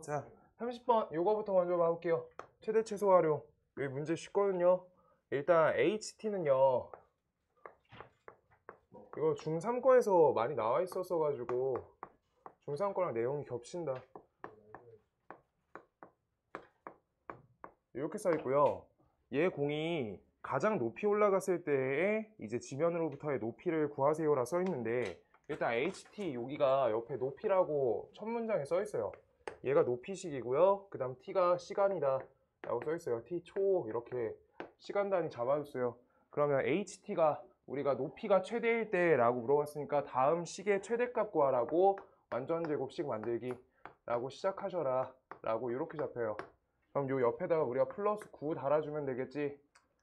자, 30번 요거부터 먼저 봐볼게요. 최대 최소 활용. 여기 문제 쉽거든요. 일단 HT는요. 이거 중3 거에서 많이 나와 있었어 가지고 중3 거랑 내용이 겹친다. 이렇게 써 있고요. 얘 공이 가장 높이 올라갔을 때에 이제 지면으로부터의 높이를 구하세요라 써 있는데 일단 HT 여기가 옆에 높이라고 첫 문장에 써 있어요. 얘가 높이식이고요. 그 다음 t가 시간이다 라고 써 있어요. t초 이렇게 시간 단위 잡아줬어요. 그러면 HT가 우리가 높이가 최대일 때 라고 물어봤으니까 다음 식의 최대값 구하라고 완전제곱식 만들기 라고 시작하셔라 라고 이렇게 잡혀요. 그럼 요 옆에다가 우리가 플러스 9 달아주면 되겠지.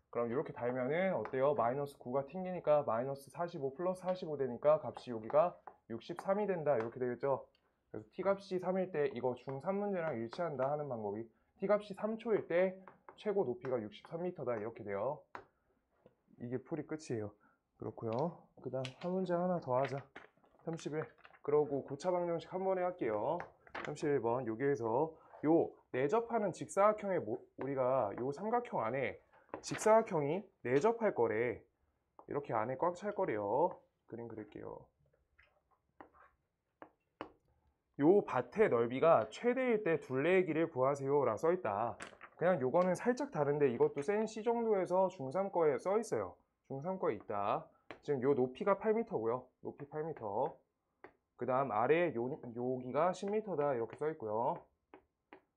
그럼 이렇게 달면은 어때요? 마이너스 9가 튕기니까 마이너스 45 플러스 45 되니까 값이 여기가 63이 된다 이렇게 되겠죠. 그래서 t값이 3일 때 이거 중3 문제랑 일치한다 하는 방법이 t값이 3초일 때 최고 높이가 63m다 이렇게 돼요. 이게 풀이 끝이에요. 그렇고요. 그 다음 한 문제 하나 더 하자. 31. 그러고 고차 방정식 한 번에 할게요. 31번 여기에서 요 내접하는 직사각형에 우리가 요 삼각형 안에 직사각형이 내접할 거래. 이렇게 안에 꽉 찰 거래요. 그림 그릴게요. 요 밭의 넓이가 최대일 때 둘레의 길이를 구하세요 라 써있다. 그냥 요거는 살짝 다른데 이것도 센 C 정도에서 중3 거에 써있어요. 중3 거에 있다. 지금 요 높이가 8m고요. 높이 8m. 그 다음 아래 여기가 10m다 이렇게 써있고요.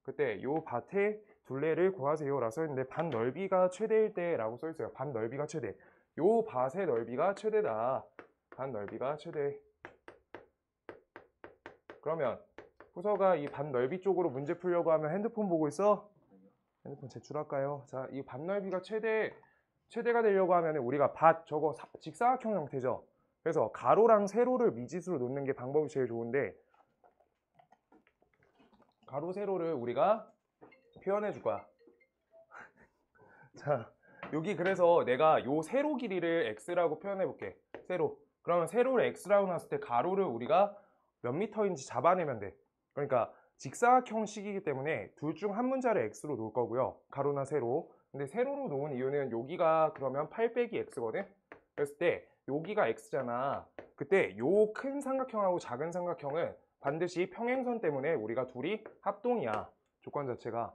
그때 요 밭의 둘레를 구하세요 라 써있는데 밭 넓이가 최대일 때 라고 써있어요. 밭 넓이가 최대. 요 밭의 넓이가 최대다. 밭 넓이가 최대. 그러면 후서가 이 밭 넓이 쪽으로 문제 풀려고 하면 핸드폰 보고 있어? 핸드폰 제출할까요? 자, 이 밭 넓이가 최대가 되려고 하면 우리가 밭 저거 직사각형 형태죠. 그래서 가로랑 세로를 미지수로 놓는 게 방법이 제일 좋은데 가로 세로를 우리가 표현해 줄 거야. 자, 여기 그래서 내가 요 세로 길이를 x라고 표현해 볼게. 세로. 그러면 세로를 x라고 놨을 때 가로를 우리가 몇 미터인지 잡아내면 돼. 그러니까 직사각형식이기 때문에 둘 중 한 문자를 x로 놓을 거고요. 가로나 세로. 근데 세로로 놓은 이유는 여기가 그러면 8 빼기 x거든. 그랬을 때 여기가 x잖아. 그때 요 큰 삼각형하고 작은 삼각형은 반드시 평행선 때문에 우리가 둘이 합동이야. 조건 자체가.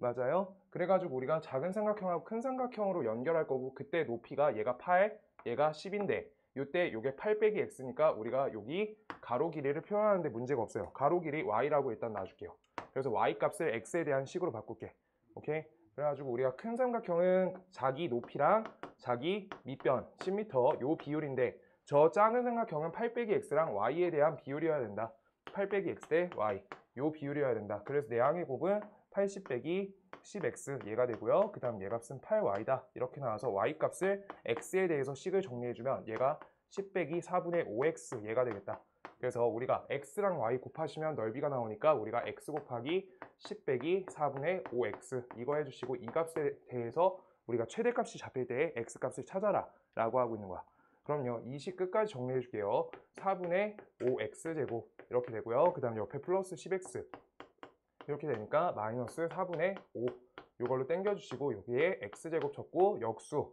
맞아요. 그래가지고 우리가 작은 삼각형하고 큰 삼각형으로 연결할 거고 그때 높이가 얘가 8, 얘가 10인데 이때 요게 8 빼기 x니까 우리가 여기 가로 길이를 표현하는데 문제가 없어요. 가로 길이 y라고 일단 놔줄게요. 그래서 y 값을 x에 대한 식으로 바꿀게. 오케이? 그래가지고 우리가 큰 삼각형은 자기 높이랑 자기 밑변 10m 요 비율인데 저 작은 삼각형은 8 빼기 x랑 y에 대한 비율이어야 된다. 8 빼기 x 대 y 요 비율이어야 된다. 그래서 내 항의 곱은 80 빼기 10x 얘가 되고요. 그 다음 얘 값은 8y다. 이렇게 나와서 y 값을 x에 대해서 식을 정리해주면 얘가 10 빼기 4분의 5x 얘가 되겠다. 그래서 우리가 x랑 y 곱하시면 넓이가 나오니까 우리가 x 곱하기 10 빼기 4분의 5x 이거 해주시고 이 값에 대해서 우리가 최대값이 잡힐 때 x 값을 찾아라 라고 하고 있는 거야. 그럼요. 이 식 끝까지 정리해 줄게요. 4분의 5x제곱 이렇게 되고요. 그 다음 옆에 플러스 10x 이렇게 되니까 마이너스 4분의 5 이걸로 땡겨주시고 여기에 x제곱 적고 역수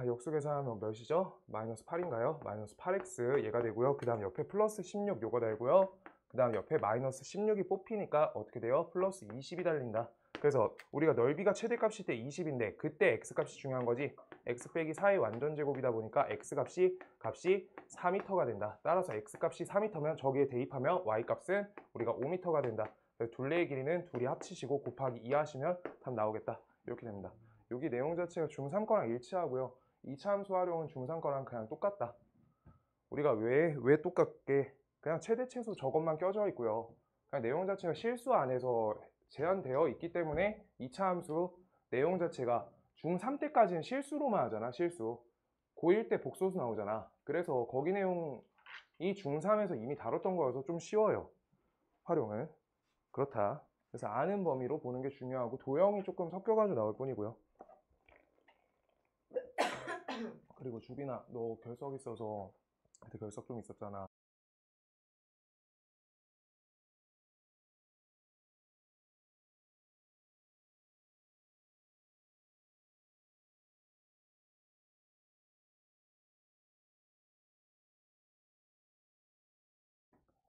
역수 계산하면 몇이죠? 마이너스 8인가요? 마이너스 8x 얘가 되고요. 그 다음 옆에 플러스 16 요거 달고요. 그 다음 옆에 마이너스 16이 뽑히니까 어떻게 돼요? 플러스 20이 달린다. 그래서 우리가 넓이가 최대값일 때 20인데 그때 x값이 중요한 거지. x 빼기 4의 완전제곱이다 보니까 x값이 4m가 된다. 따라서 x값이 4m면 저기에 대입하면 y값은 우리가 5m가 된다. 둘레의 길이는 둘이 합치시고 곱하기 2 하시면 답 나오겠다. 이렇게 됩니다. 여기 내용 자체가 중3 거랑 일치하고요. 2차 함수 활용은 중3 거랑 그냥 똑같다. 우리가 왜 똑같게 그냥 최대 최소 저것만 껴져 있고요. 그냥 내용 자체가 실수 안에서 제한되어 있기 때문에 2차 함수 내용 자체가 중3 때까지는 실수로만 하잖아. 실수. 고1 때 복소수 나오잖아. 그래서 거기 내용이 중3에서 이미 다뤘던 거여서 좀 쉬워요. 활용은. 그렇다. 그래서 아는 범위로 보는 게 중요하고 도형이 조금 섞여가지고 나올 뿐이고요. 그리고 주빈아, 너 결석 있어서 그때 결석 좀 있었잖아.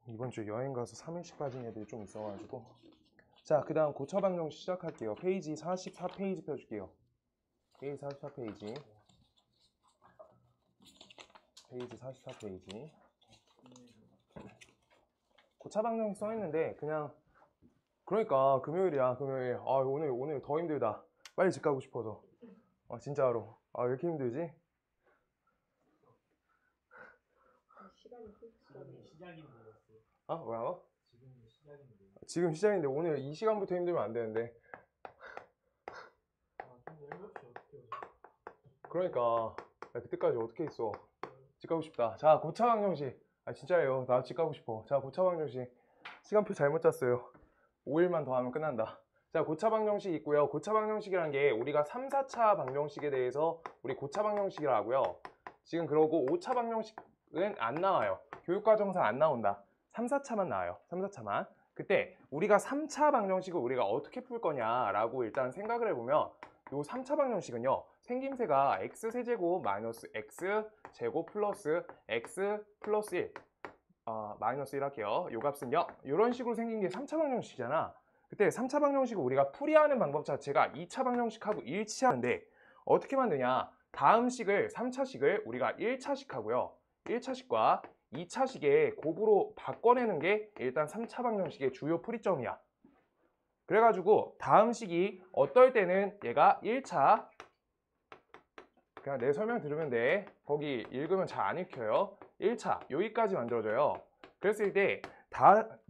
이번 주 여행 가서 3일씩 빠진 애들이 좀 있어가지고. 자, 그 다음 고차 방정식 시작할게요. 페이지 44페이지 펴줄게요. 페이지 44페이지. 페이지 44페이지. 고차 방정식 써있는데 그냥 그러니까 금요일이야. 금요일. 아, 오늘 더 힘들다. 빨리 집 가고 싶어서. 진짜로. 왜 이렇게 힘들지? 지금이 시작인데. 뭐라고? 지금이 시작인데. 지금 시작인데 오늘 이 시간부터 힘들면 안 되는데. 근데 7시 어떻게 오죠? 그러니까 그때까지 어떻게 있어. 집 가고 싶다. 자, 고차 방정식. 진짜예요. 나 집 가고 싶어. 자, 고차 방정식. 시간표 잘못 짰어요. 5일만 더 하면 끝난다. 자, 고차 방정식 있고요. 고차 방정식이라는 게 우리가 3, 4차 방정식에 대해서 우리 고차 방정식이라고 하고요. 지금 그러고 5차 방정식은 안 나와요. 교육과정상 안 나온다. 3, 4차만 나와요. 3, 4차만. 그때 우리가 3차 방정식을 우리가 어떻게 풀 거냐라고 일단 생각을 해보면 요 3차 방정식은요. 생김새가 x세제곱 마이너스 x제곱 플러스 x 플러스 1 마이너스 1 할게요. 요 값은 0. 이런 식으로 생긴 게 3차 방정식이잖아. 그때 3차 방정식을 우리가 풀이하는 방법 자체가 2차 방정식하고 일치하는데 어떻게 만드냐. 다음 식을 3차식을 우리가 1차식 하고요. 1차식과 2차식의 곱으로 바꿔내는 게 일단 3차 방정식의 주요 풀이점이야. 그래가지고 다음 식이 어떨 때는 얘가 1차 그냥 내 설명 들으면 돼. 거기 읽으면 잘 안 읽혀요. 1차 여기까지 만들어져요. 그랬을 때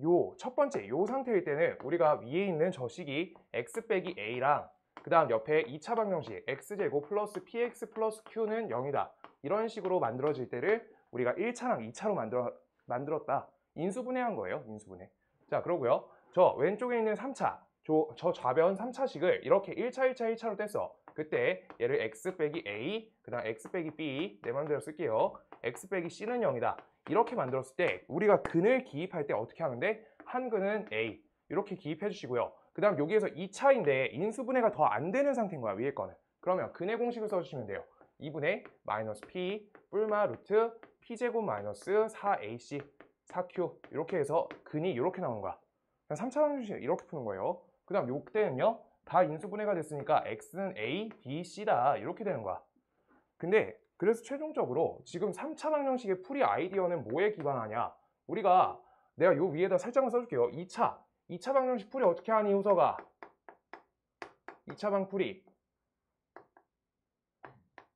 요 첫 번째 요 상태일 때는 우리가 위에 있는 저 식이 x 빼기 a랑 그 다음 옆에 2차 방정식 x제곱 플러스 px 플러스 q는 0이다. 이런 식으로 만들어질 때를 우리가 1차랑 2차로 만들었다. 인수분해한 거예요. 인수분해. 자, 그러고요. 저 왼쪽에 있는 3차 저 좌변 3차식을 이렇게 1차 1차 1차로 뗐어. 그때 얘를 x 빼기 a 그 다음 x 빼기 b 내 맘대로 쓸게요. x 빼기 c는 0이다. 이렇게 만들었을 때 우리가 근을 기입할 때 어떻게 하는데 한 근은 a 이렇게 기입해 주시고요. 그 다음 여기에서 2차인데 인수분해가 더 안 되는 상태인 거야. 위에 거는. 그러면 근의 공식을 써주시면 돼요. 2분의 마이너스 p 뿔마 루트 p제곱 마이너스 4ac 4q 이렇게 해서 근이 이렇게 나오는 거야. 3차 방정식 이렇게 푸는 거예요. 그 다음 요때는요. 다 인수분해가 됐으니까 x는 a, b, c다 이렇게 되는 거야. 근데 그래서 최종적으로 지금 3차 방정식의 풀이 아이디어는 뭐에 기반하냐. 우리가 내가 요 위에다 살짝만 써줄게요. 2차 방정식 풀이 어떻게 하니 효서가. 2차 방 풀이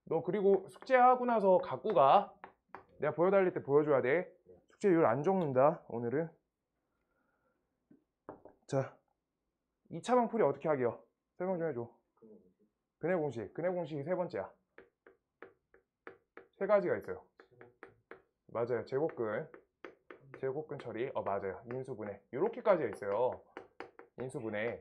너 그리고 숙제하고 나서 갖고 가. 내가 보여달릴 때 보여줘야 돼. 숙제율 안 적는다 오늘은. 자, 2차 방 풀이 어떻게 하게요? 설명 좀 해줘. 근의 공식. 근의 공식이 세 번째야. 세 가지가 있어요. 맞아요. 제곱근. 제곱근 처리. 맞아요. 인수분해. 이렇게까지가 있어요. 인수분해.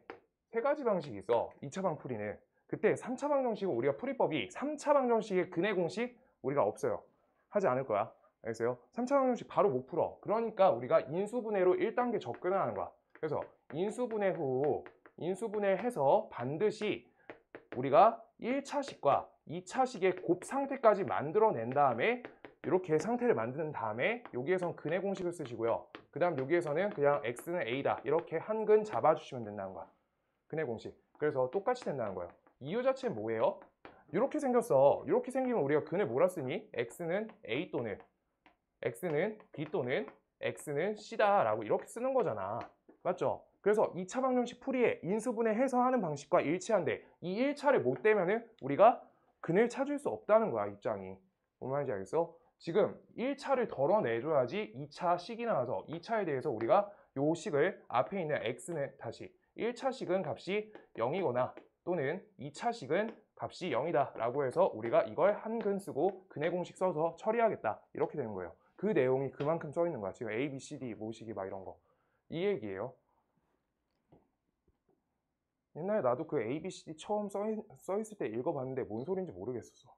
세 가지 방식이 있어. 2차 방 풀이는. 그때 3차 방정식은 우리가 풀이법이 3차 방정식의 근의 공식 우리가 없어요. 하지 않을 거야. 알겠어요? 3차 방정식 바로 못 풀어. 그러니까 우리가 인수분해로 1단계 접근을 하는 거야. 그래서 인수분해 후 인수분해해서 반드시 우리가 1차식과 2차식의 곱 상태까지 만들어낸 다음에 이렇게 상태를 만든 다음에 여기에선 근의 공식을 쓰시고요. 그 다음 여기에서는 그냥 x는 a다 이렇게 한 근 잡아주시면 된다는 거야. 근의 공식. 그래서 똑같이 된다는 거예요. 이유 자체는 뭐예요? 이렇게 생겼어. 이렇게 생기면 우리가 근을 뭐라 쓰니? x는 a 또는 x는 b 또는 x는 c다 라고 이렇게 쓰는 거잖아. 맞죠? 그래서 2차 방정식 풀이에 인수분해해서 하는 방식과 일치한데 이 1차를 못 떼면은 우리가 근을 찾을 수 없다는 거야. 입장이. 뭔 말인지 알겠어? 지금 1차를 덜어내줘야지 2차 식이 나와서 2차에 대해서 우리가 요 식을 앞에 있는 x는 다시 1차식은 값이 0이거나 또는 2차식은 값이 0이다 라고 해서 우리가 이걸 한 근 쓰고 근의 공식 써서 처리하겠다 이렇게 되는 거예요. 그 내용이 그만큼 써 있는 거야. 지금 A, B, C, D 모시기 막 이런 거. 이 얘기예요. 옛날에 나도 그 A, B, C, D 처음 써 있을 때 읽어봤는데 뭔 소리인지 모르겠었어.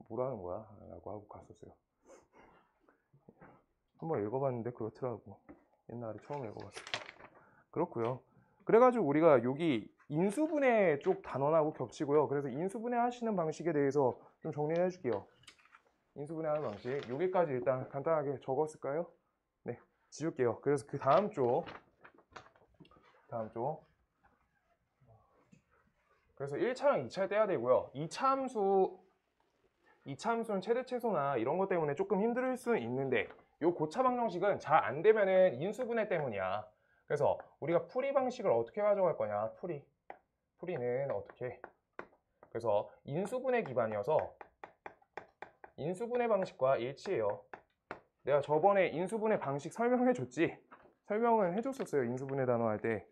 뭐라는 거야? 라고 하고 갔었어요. 한번 읽어봤는데 그렇더라고. 옛날에 처음 읽어봤을 때. 그렇고요. 그래가지고 우리가 여기 인수분해 쪽 단원하고 겹치고요. 그래서 인수분해 하시는 방식에 대해서 좀 정리를 해줄게요. 인수분해 하는 방식. 여기까지 일단 간단하게 적었을까요? 네. 지울게요. 그래서 그 다음 쪽. 그래서 1차랑 2차를 떼야 되고요. 2차 함수는 최대 최소나 이런 것 때문에 조금 힘들 수는 있는데 요 고차 방정식은 잘 안 되면은 인수분해 때문이야. 그래서 우리가 풀이 방식을 어떻게 가져갈 거냐? 풀이는 어떻게? 그래서 인수분해 기반이어서 인수분해 방식과 일치해요. 내가 저번에 인수분해 방식 설명해 줬지? 설명은 해줬었어요. 인수분해 단어 할 때.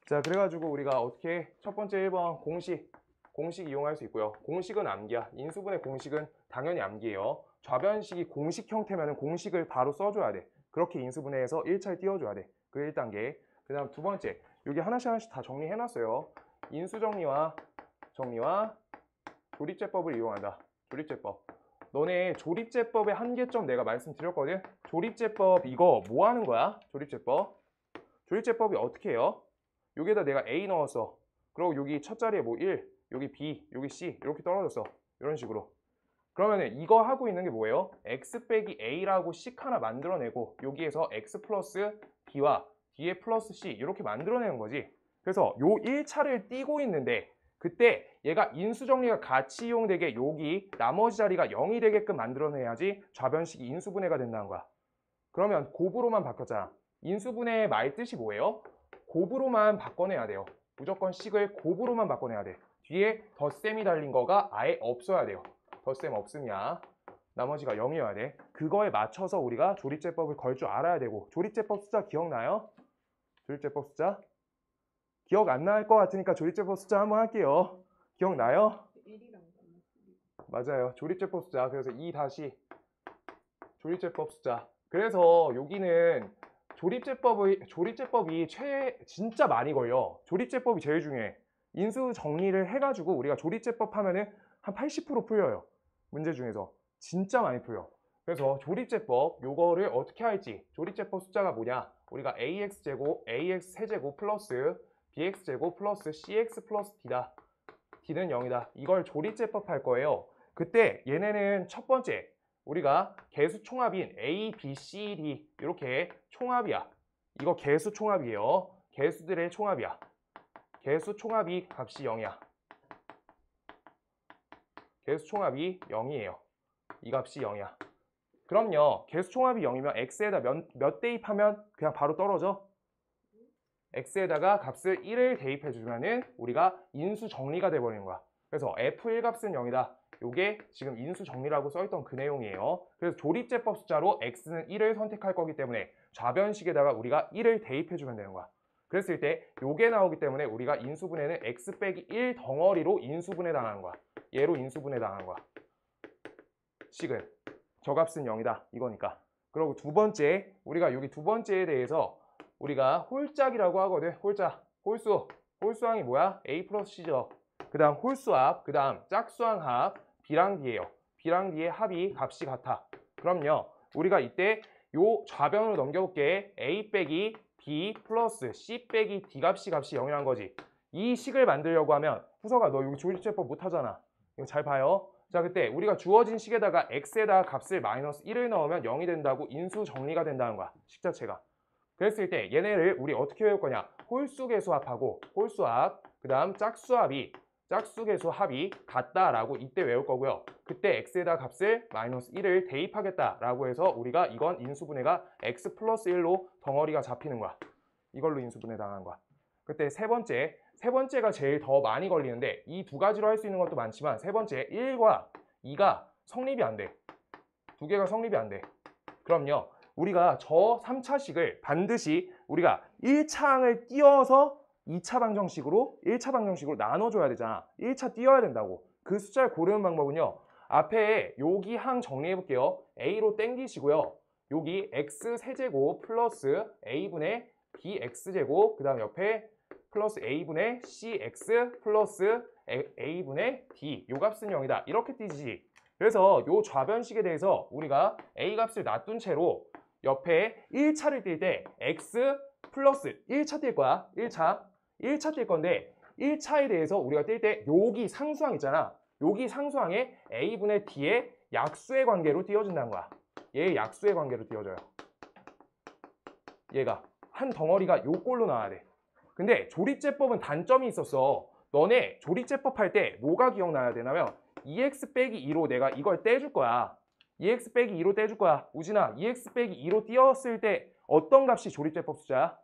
자, 그래가지고 우리가 어떻게 첫 번째 1번 공식 이용할 수 있고요. 공식은 암기야. 인수분해 공식은 당연히 암기예요. 좌변식이 공식 형태면 공식을 바로 써줘야 돼. 그렇게 인수분해해서 1차를 띄워줘야 돼. 그 1단계. 그 다음 두 번째, 여기 하나씩 다 정리해놨어요. 인수정리와 조립제법을 이용한다. 조립제법. 너네 조립제법의 한계점 내가 말씀드렸거든? 조립제법 이거 뭐 하는 거야? 조립제법이 어떻게 해요? 여기에다 내가 A 넣었어. 그리고 여기 첫 자리에 뭐 1, 여기 B, 여기 C 이렇게 떨어졌어. 이런 식으로. 그러면은 이거 하고 있는 게 뭐예요? X 빼기 A라고 식 하나 만들어내고 여기에서 X 플러스 B와 D에 플러스 C 이렇게 만들어내는 거지. 그래서 요 1차를 띄고 있는데 그때 얘가 인수정리가 같이 이용되게 여기 나머지 자리가 0이 되게끔 만들어내야지 좌변식이 인수분해가 된다는 거야. 그러면 곱으로만 바뀌었잖아. 인수분해의 말 뜻이 뭐예요? 곱으로만 바꿔내야 돼요. 무조건 식을 곱으로만 바꿔내야 돼. 뒤에 덧셈이 달린 거가 아예 없어야 돼요. 덧셈 없음이야. 나머지가 0이어야 돼. 그거에 맞춰서 우리가 조립제법을 걸 줄 알아야 되고. 조립제법 숫자 기억나요? 조립제법 숫자? 기억 안 날 것 같으니까 조립제법 숫자 한번 할게요. 기억나요? 1이랑 맞아요. 조립제법 숫자. 그래서 2 다시 조립제법 숫자. 그래서 여기는 조립제법이 진짜 많이 걸려. 조립제법이 제일 중요해. 인수 정리를 해가지고 우리가 조립제법 하면은 한 80% 풀려요. 문제 중에서. 진짜 많이 풀려. 그래서 조립제법 요거를 어떻게 할지. 조립제법 숫자가 뭐냐? 우리가 AX제곱, AX세제곱 플러스 BX제곱 플러스 CX 플러스 D다. D는 0이다. 이걸 조립제법 할 거예요. 그때 얘네는 첫 번째 우리가 개수 총합인 A, B, C, D 이렇게 총합이야. 이거 개수 총합이에요. 개수들의 총합이야. 개수 총합이 값이 0이야. 개수 총합이 0이에요. 이 값이 0이야. 그럼요. 개수 총합이 0이면 x에다 몇 대입하면 그냥 바로 떨어져? x에다가 값을 1을 대입해주면은 우리가 인수 정리가 돼버리는 거야. 그래서 f1 값은 0이다. 요게 지금 인수 정리라고 써있던 그 내용이에요. 그래서 조립제법 숫자로 x는 1을 선택할 거기 때문에 좌변식에다가 우리가 1을 대입해주면 되는 거야. 그랬을 때 요게 나오기 때문에 우리가 인수분해는 x 빼기 1 덩어리로 인수분해 당하는 거야. 얘로 인수분해 당하는 거야. 식은 저 값은 0이다. 이거니까. 그리고 두 번째, 우리가 여기 두 번째에 대해서 우리가 홀짝이라고 하거든. 홀짝, 홀수항이 뭐야? A 플러스 C죠. 그 다음 홀수합, 그 다음 짝수항 합, B랑 D예요. B랑 D의 합이 값이 같아. 그럼요. 우리가 이때 요 좌변으로 넘겨볼게. A 빼기 B 플러스 C 빼기 D 값이 0이란 거지. 이 식을 만들려고 하면 후서가 너 여기 조립제법 못하잖아. 이거 잘 봐요. 자, 그때 우리가 주어진 식에다가 x에다가 값을 마이너스 1을 넣으면 0이 된다고 인수 정리가 된다는 거야. 식 자체가. 그랬을 때 얘네를 우리 어떻게 외울 거냐? 홀수개수합하고 홀수합, 그 다음 짝수개수합이 같다라고 이때 외울 거고요. 그때 x에다 값을 마이너스 1을 대입하겠다라고 해서 우리가 이건 인수분해가 x 플러스 1로 덩어리가 잡히는 거야. 이걸로 인수분해 당한 거야. 그때 세 번째가 제일 더 많이 걸리는데 이 두 가지로 할 수 있는 것도 많지만 세 번째 1과 2가 성립이 안 돼. 두 개가 성립이 안 돼. 그럼요. 우리가 저 3차식을 반드시 우리가 1차항을 띄워서 2차 방정식으로 1차 방정식으로 나눠줘야 되잖아. 1차 띄워야 된다고. 그 숫자를 고르는 방법은요. 앞에 여기 항 정리해 볼게요. A로 땡기시고요. 여기 X세제곱 플러스 A분의 BX제곱 그 다음 옆에 플러스 A분의 CX 플러스 A분의 D 요 값은 0이다. 이렇게 띄지. 그래서 요 좌변식에 대해서 우리가 A 값을 놔둔 채로 옆에 1차를 뛸 때 X 플러스 1차 뛸 거야. 1차 뛸 건데 1차에 대해서 우리가 뛸 때 여기 상수항 있잖아. 여기 상수항에 A분의 D의 약수의 관계로 띄워준다는 거야. 얘의 약수의 관계로 띄워줘요. 얘가 한 덩어리가 요 꼴로 나와야 돼. 근데 조립제법은 단점이 있었어. 너네 조립제법 할 때 뭐가 기억나야 되냐면 2x 빼기 2로 내가 이걸 떼줄 거야. 2x 빼기 2로 떼줄 거야. 우진아, 2x 빼기 2로 띄웠을 때 어떤 값이 조립제법 숫자야?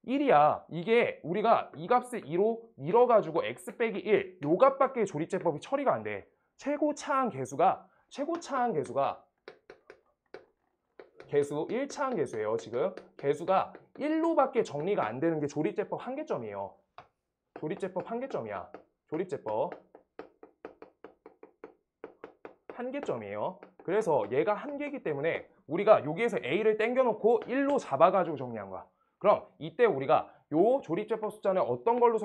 1이야. 이게 우리가 이 값을 2로 밀어가지고 x 빼기 1, 요 값밖에 조립제법이 처리가 안 돼. 최고차항 계수가 개수 1차항 계수예요. 지금 개수가 1로밖에 정리가 안 되는 게 조립제법 한계점이에요. 조립제법 한계점이야. 조립제법 한계점이에요. 그래서 얘가 한계이기 때문에 우리가 여기에서 A를 땡겨놓고 1로 잡아가지고 정리한 거야. 그럼 이때 우리가 요 조립제법 숫자는 어떤 걸로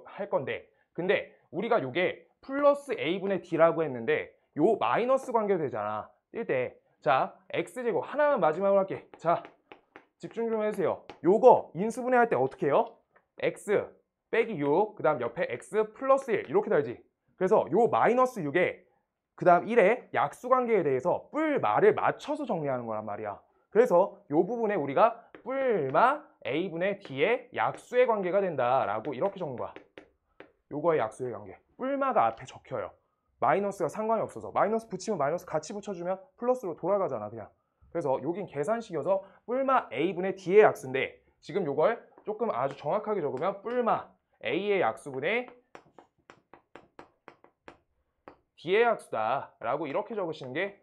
할 건데, 근데 우리가 요게 플러스 A분의 D라고 했는데 요 마이너스 관계도 되잖아. 뜰 때. 자, X제곱 하나만 마지막으로 할게. 자, 집중 좀 해주세요. 요거 인수분해할 때 어떻게 해요? X 빼기 6, 그 다음 옆에 X 플러스 1 이렇게 달지. 그래서 요 마이너스 6에 그 다음 1의 약수관계에 대해서 뿔마를 맞춰서 정리하는 거란 말이야. 그래서 요 부분에 우리가 뿔마 A분의 D의 약수의 관계가 된다라고 이렇게 적은 거야. 요거의 약수의 관계. 뿔마가 앞에 적혀요. 마이너스가 상관이 없어서. 마이너스 붙이면 마이너스 같이 붙여주면 플러스로 돌아가잖아 그냥. 그래서 여긴 계산식이어서 뿔마 A분의 D의 약수인데 지금 요걸 조금 아주 정확하게 적으면 뿔마 A의 약수분의 D의 약수다 라고 이렇게 적으시는 게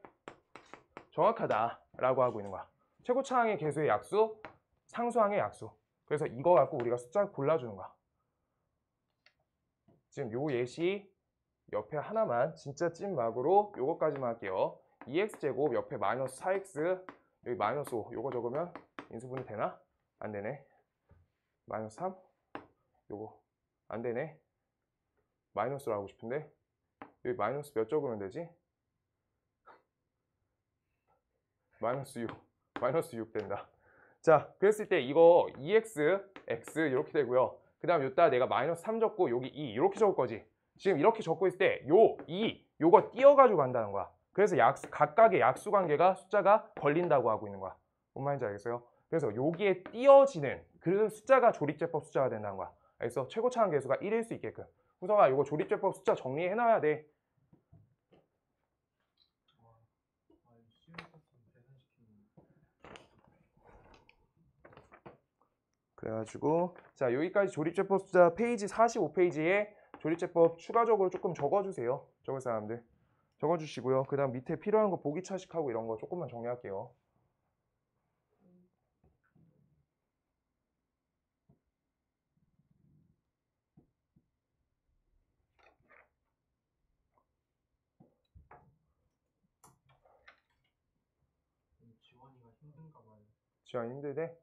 정확하다 라고 하고 있는 거야. 최고차항의 개수의 약수, 상수항의 약수. 그래서 이거 갖고 우리가 숫자 골라주는 거야. 지금 요 예시 옆에 하나만 진짜 찐막으로 요거까지만 할게요. 2x제곱 옆에 마이너스 4x 여기 마이너스 5 요거 적으면 인수분해 되나? 안 되네. 마이너스 3 요거 안 되네. 마이너스로 하고 싶은데 여기 마이너스 몇 적으면 되지? 마이너스 6 된다. 자, 그랬을 때 이거 2x, x 이렇게 되고요. 그 다음 요따 내가 마이너스 3 적고 여기 2 이렇게 적을 거지. 지금 이렇게 적고 있을 때 요 2, 요거 띄어가지고 간다는 거야. 그래서 각각의 약수 관계가 숫자가 걸린다고 하고 있는 거야. 뭔 말인지 알겠어요? 그래서 여기에 띄어지는 그 숫자가 조립제법 숫자가 된다는 거야. 그래서 최고차항 계수가 1일 수 있게끔. 후성아, 이거 조립제법 숫자 정리해놔야 돼. 그래가지고 자, 여기까지 조립제법 숫자 페이지 45페이지에 조립제법 추가적으로 조금 적어주세요. 적을 사람들 적어주시고요. 그 다음 밑에 필요한 거 보기 차식하고 이런 거 조금만 정리할게요. 지원이가 힘든가 봐요. 지원 힘들대?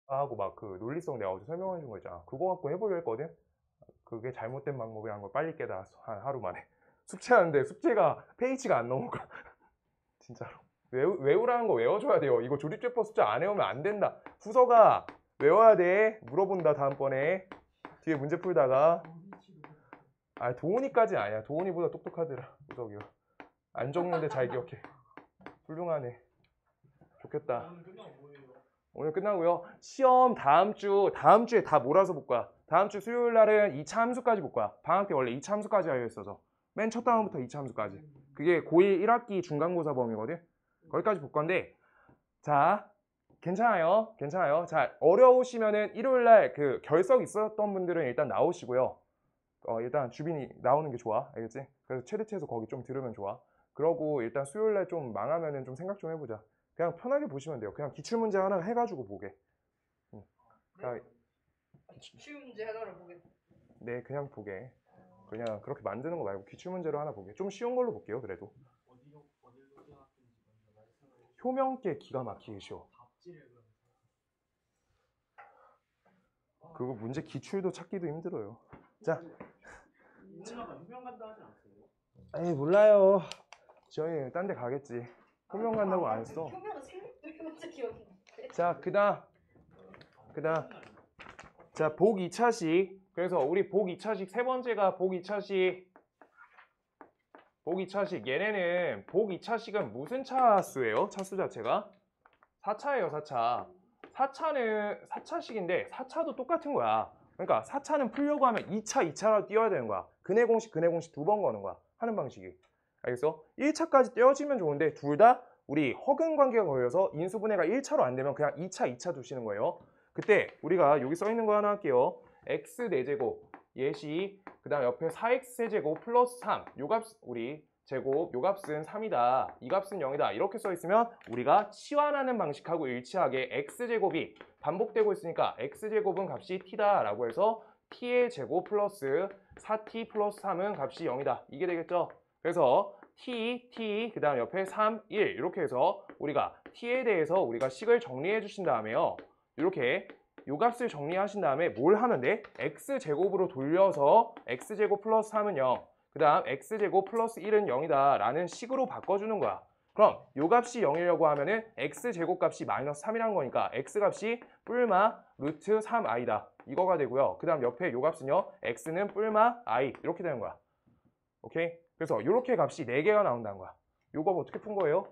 하고 막 그 논리성 내가 어제 설명해 준 거 있잖아. 그거 갖고 해보려 했거든? 그게 잘못된 방법이라는 걸 빨리 깨달았어. 한 하루 만에. 숙제하는데 숙제가 페이지가 안 넘어가. 진짜로. 외우라는 거 외워줘야 돼요. 이거 조립제법 숫자 안 외우면 안 된다. 후서가 외워야 돼. 물어본다 다음번에. 뒤에 문제 풀다가. 아, 도훈이까지 아니야. 도훈이보다 똑똑하더라. 후석이가. 안 적는데 잘 기억해. 훌륭하네. 좋겠다. 오늘 끝나고 뭐예요? 오늘 끝나고요. 시험 다음 주에 다 몰아서 볼 거야. 다음 주 수요일 날은 2차 함수까지 볼 거야. 방학 때 원래 2차 함수까지 알려 있어서. 맨 첫 단원부터 2차 함수까지. 그게 고1 1학기 중간고사 범위거든. 거기까지 볼 건데, 자, 괜찮아요. 괜찮아요. 자, 어려우시면은 일요일 날 그 결석 있었던 분들은 일단 나오시고요. 일단 주빈이 나오는 게 좋아. 알겠지? 그래서 최대치에서 거기 좀 들으면 좋아. 그러고 일단 수요일 날 좀 망하면은 좀 생각 좀 해보자. 그냥 편하게 보시면 돼요. 그냥 기출문제 하나 해가지고 보게. 자, 기출문제 하나를 보겠다. 네, 그냥 보게. 그냥 그렇게 만드는 거 말고 기출문제로 하나 보게. 좀 쉬운 걸로 볼게요, 그래도. 어디로 생각했는지 먼저 말씀을 해주세요. 효명계 기가 막히게 쉬워. 답지를 그럼. 그리고 문제 기출도 찾기도 힘들어요. 자, 누나가 유명 간다 하지 않았어요? 에이 몰라요. 저희 딴 데 가겠지. 효명 간다고 안 했어. 효명은 생각도 해본 적이 없는데. 자, 그다음. 자, 복 2차식. 그래서 우리 복 2차식 세 번째가 복 2차식. 복 2차식. 얘네는 복 2차식은 무슨 차수예요? 차수 자체가? 4차예요, 4차. 4차는 4차식인데 4차도 똑같은 거야. 그러니까 4차는 풀려고 하면 2차, 2차로 띄워야 되는 거야. 근해 공식 두 번 거는 거야. 하는 방식이. 알겠어? 1차까지 떼어지면 좋은데 둘 다 우리 허근 관계가 걸려서 인수분해가 1차로 안 되면 그냥 2차 두시는 거예요. 그때 우리가 여기 써 있는 거 하나 할게요. x 4제곱 예시 그 다음 옆에 4x 세제곱 플러스 3 요 값 우리 제곱 요 값은 3이다 이 값은 0이다 이렇게 써 있으면 우리가 치환하는 방식하고 일치하게 x제곱이 반복되고 있으니까 x제곱은 값이 t다 라고 해서 t의 제곱 플러스 4t 플러스 3은 값이 0이다 이게 되겠죠. 그래서 t 그 다음 옆에 3, 1 이렇게 해서 우리가 t에 대해서 우리가 식을 정리해 주신 다음에요. 이렇게 요 값을 정리하신 다음에 뭘 하면 돼? x제곱으로 돌려서 x제곱 플러스 3은 0, 그 다음 x제곱 플러스 1은 0이다 라는 식으로 바꿔주는 거야. 그럼 요 값이 0이려고 하면은 x제곱 값이 마이너스 3이라는 거니까 x값이 뿔마 루트 3i다 이거가 되고요. 그 다음 옆에 요 값은요 x는 뿔마 i 이렇게 되는 거야. 오케이? 그래서 이렇게 값이 4개가 나온다는 거야. 요거 어떻게 푼 거예요?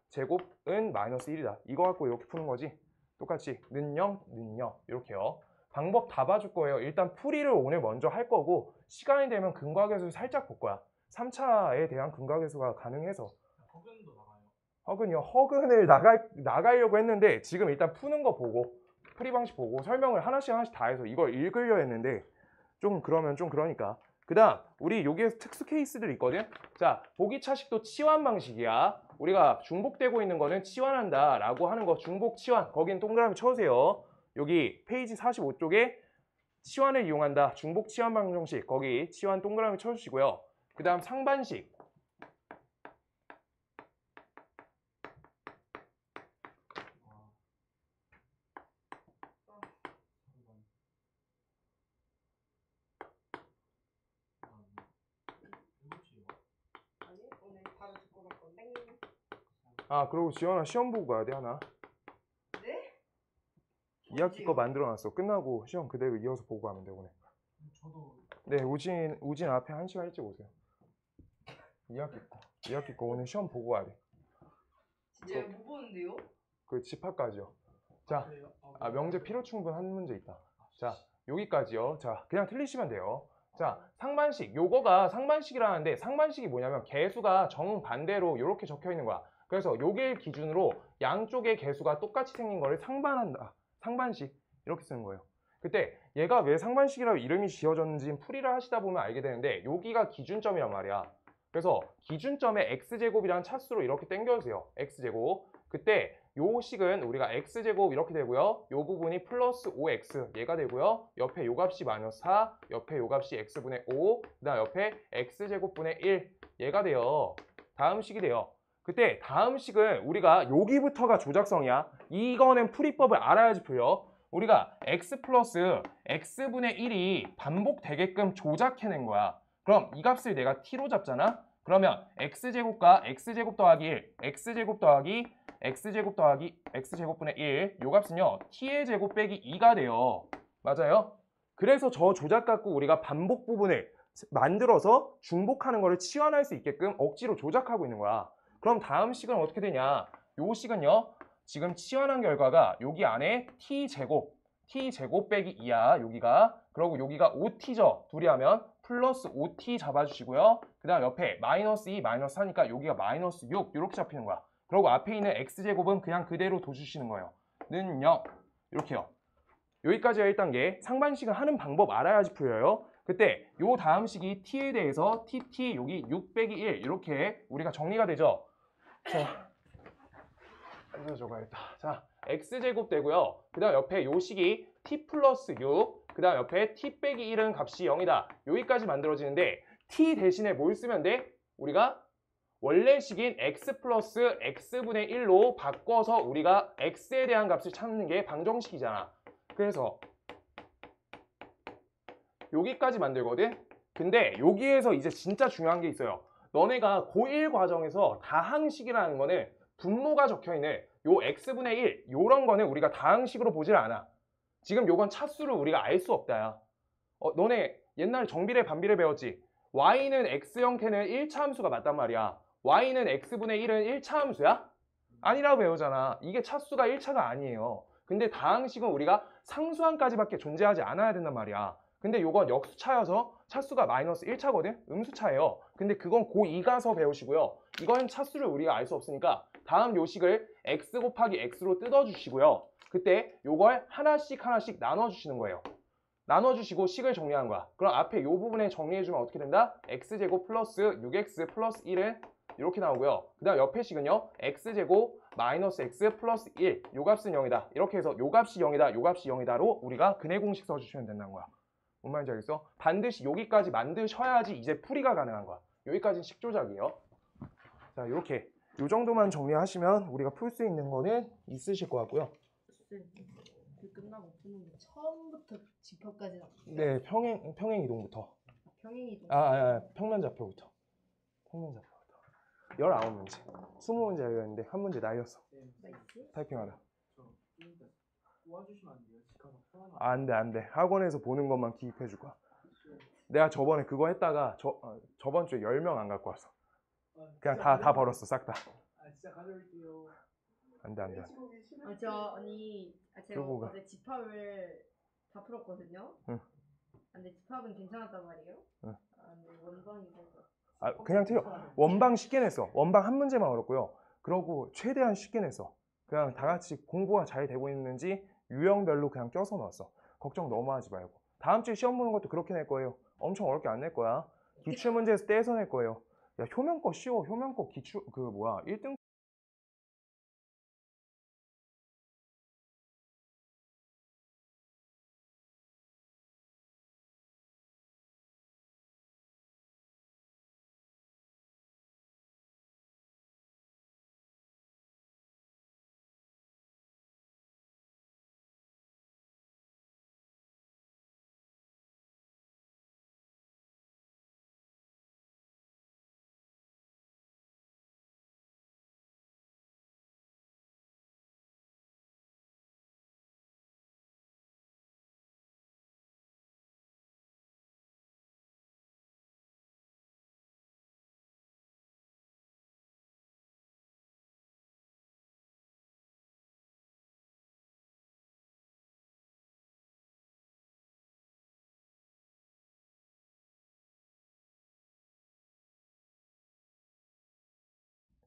x제곱은 마이너스 1이다 이거 갖고 이렇게 푸는 거지. 똑같이 는 0, 는 0 이렇게요. 방법 다 봐줄 거예요. 일단 풀이를 오늘 먼저 할 거고 시간이 되면 근과계수 살짝 볼 거야. 3차에 대한 근과계수가 가능해서. 허근도 나가요. 허근이요. 허근을 나가려고 했는데 지금 일단 푸는 거 보고 풀이 방식 보고 설명을 하나씩 다 해서 이걸 읽으려 했는데 좀 그러면 좀 그러니까. 그 다음 우리 여기에서 특수 케이스들이 있거든. 자, 보기차식도 치환 방식이야. 우리가 중복되고 있는 거는 치환한다 라고 하는 거 중복 치환 거긴 동그라미 쳐주세요. 여기 페이지 45쪽에 치환을 이용한다 중복 치환 방정식 거기 치환 동그라미 쳐주시고요. 그 다음 상반식 아니 오늘 바로 듣고 갈 건데. 아 그리고 지연아 시험 보고 가야 돼 하나. 네? 2학기 거 만들어놨어. 끝나고 시험 그대로 이어서 보고 가면 돼 오늘. 저도 네 우진 앞에 1시간 일찍 오세요. 2학기 거 오늘 시험 보고 가야 돼. 진짜 못 보는데요? 그 집합까지요. 자, 그래요? 명제 필요 충분 한 문제 있다. 자, 여기까지요. 자, 그냥 틀리시면 돼요. 자, 상반식. 요거가 상반식이라는데 상반식이 뭐냐면 개수가 정반대로 이렇게 적혀 있는 거야. 그래서 요게 기준으로 양쪽의 개수가 똑같이 생긴 거를 상반한다. 상반식. 이렇게 쓰는 거예요. 그때 얘가 왜 상반식이라고 이름이 지어졌는지 풀이를 하시다 보면 알게 되는데 여기가 기준점이란 말이야. 그래서 기준점에 x제곱이라는 차수로 이렇게 당겨주세요. x제곱. 그때 요 식은 우리가 x제곱 이렇게 되고요. 요 부분이 플러스 5x 얘가 되고요. 옆에 요 값이 마이너스 4, 옆에 요 값이 x분의 5, 그 다음 옆에 x제곱분의 1 얘가 돼요. 다음 식이 돼요. 그때 다음 식은 우리가 여기부터가 조작성이야. 이거는 풀이법을 알아야지 풀려. 우리가 x 플러스 x분의 1이 반복되게끔 조작해낸 거야. 그럼 이 값을 내가 t로 잡잖아. 그러면 x제곱과 x제곱 더하기 1, x제곱 더하기 x제곱 더하기 x제곱분의 1, 요 값은요 t의 제곱 빼기 2가 돼요. 맞아요? 그래서 저 조작 갖고 우리가 반복 부분을 만들어서 중복하는 거를 치환할 수 있게끔 억지로 조작하고 있는 거야. 그럼 다음 식은 어떻게 되냐? 요 식은요 지금 치환한 결과가 여기 안에 t제곱 빼기 2야 여기가. 그리고 여기가 5t죠. 둘이 하면 플러스 5t 잡아주시고요. 그 다음 옆에 마이너스 2, 마이너스 4니까 여기가 마이너스 6 이렇게 잡히는 거야. 그리고 앞에 있는 x제곱은 그냥 그대로 둬주시는 거예요. 는 0 이렇게요. 여기까지가 1단계. 상반식을 하는 방법 알아야지 풀려요. 그때 요 다음 식이 t에 대해서 tt 여기 6 빼기 1 이렇게 우리가 정리가 되죠. 자, 여기서 적어야겠다. 자, x제곱 되고요. 그 다음 옆에 요 식이 t 플러스 6, 그 다음 옆에 t 빼기 1은 값이 0이다. 여기까지 만들어지는데 t 대신에 뭘 쓰면 돼? 우리가 원래 식인 x 플러스 x분의 1로 바꿔서 우리가 x에 대한 값을 찾는 게 방정식이잖아. 그래서 여기까지 만들거든? 근데 여기에서 이제 진짜 중요한 게 있어요. 너네가 고1 과정에서 다항식이라는 거는 분모가 적혀있는 요 x분의 1 요런 거는 우리가 다항식으로 보질 않아. 지금 요건 차수를 우리가 알 수 없다야. 너네 옛날 정비례 반비례 배웠지? y는 x 형태는 1차 함수가 맞단 말이야. y는 x분의 1은 1차 함수야? 아니라고 배우잖아. 이게 차수가 1차가 아니에요. 근데 다항식은 우리가 상수항까지밖에 존재하지 않아야 된단 말이야. 근데 요건 역수차여서 차수가 마이너스 1차거든? 음수차예요. 근데 그건 고2 가서 배우시고요. 이건 차수를 우리가 알 수 없으니까 다음 요식을 x 곱하기 x로 뜯어주시고요. 그때 요걸 하나씩 나눠주시는 거예요. 나눠주시고 식을 정리한 거야. 그럼 앞에 요 부분에 정리해주면 어떻게 된다? x제곱 플러스 6x 플러스 1은 이렇게 나오고요. 그 다음 옆에 식은요. x제곱 마이너스 x 플러스 1 요 값은 0이다. 이렇게 해서 요 값이 0이다. 요 값이 0이다로 우리가 근해 공식 써주시면 된다는 거야. 뭔 말인지 알겠어? 반드시 여기까지 만드셔야지 이제 풀이가 가능한 거야. 여기까지는 식조작이에요. 자, 이렇게 요 정도만 정리하시면 우리가 풀 수 있는 거는 있으실 것 같고요. 그 끝나고 푸는 게 처음부터 지표까지 나. 네, 평행 이동부터. 평행이동. 평면 좌표부터. 19문제. 20문제 열렸는데 한 문제 날렸어. 나이스. 타이핑하다. 저 그러니까 도와주시면 안 돼요? 직화가 편하면 안 돼. 학원에서 보는 것만 기입해 줄 거야. 내가 저번에 그거 했다가 저번 주에 10명 안 갖고 왔어. 그냥 다 벌었어, 싹 다. 진짜 가져올게요. 안 돼. 제가 그거가. 어제 집합을 다 풀었거든요. 응. 근데 집합은 괜찮았단 말이에요. 응. 근데 원방이 그래서. 그냥 틀려. 원방 쉽게 냈어. 원방 한 문제만 어렵고요. 그러고 최대한 쉽게 냈어. 그냥 다 같이 공부가 잘 되고 있는지 유형별로 그냥 껴서 넣었어. 걱정 너무 하지 말고. 다음 주에 시험 보는 것도 그렇게 낼 거예요. 엄청 어렵게 안 낼 거야. 기출문제에서 떼서 낼 거예요. 야, 효면 거 쉬워. 효면 거 기출 1등.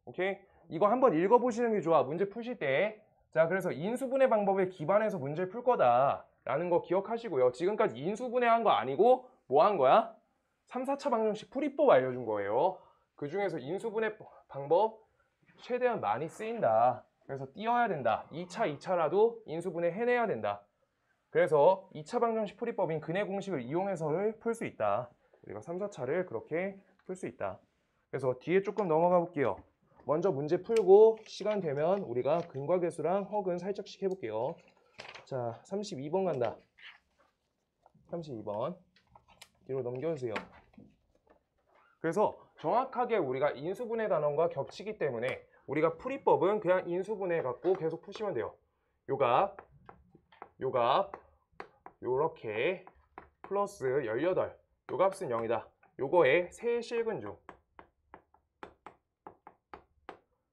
오케이? 이거 한번 읽어보시는 게 좋아. 문제 푸실 때. 자, 그래서 인수분해 방법에 기반해서 문제를 풀 거다 라는 거 기억하시고요. 지금까지 인수분해한 거 아니고 뭐 한 거야? 3, 4차 방정식 풀이법 알려준 거예요. 그 중에서 인수분해 방법 최대한 많이 쓰인다. 그래서 띄어야 된다. 2차라도 인수분해 해내야 된다. 그래서 2차 방정식 풀이법인 근해 공식을 이용해서를 풀 수 있다. 우리가 3, 4차를 그렇게 풀 수 있다. 그래서 뒤에 조금 넘어가 볼게요. 먼저 문제 풀고 시간 되면 우리가 근과계수랑 허근 살짝씩 해볼게요. 자, 32번 간다. 32번 뒤로 넘겨주세요. 그래서 정확하게 우리가 인수분해 단원과 겹치기 때문에 우리가 풀이법은 그냥 인수분해 갖고 계속 푸시면 돼요. 요 값 요렇게 플러스 18 요 값은 0이다. 요거의 세실근중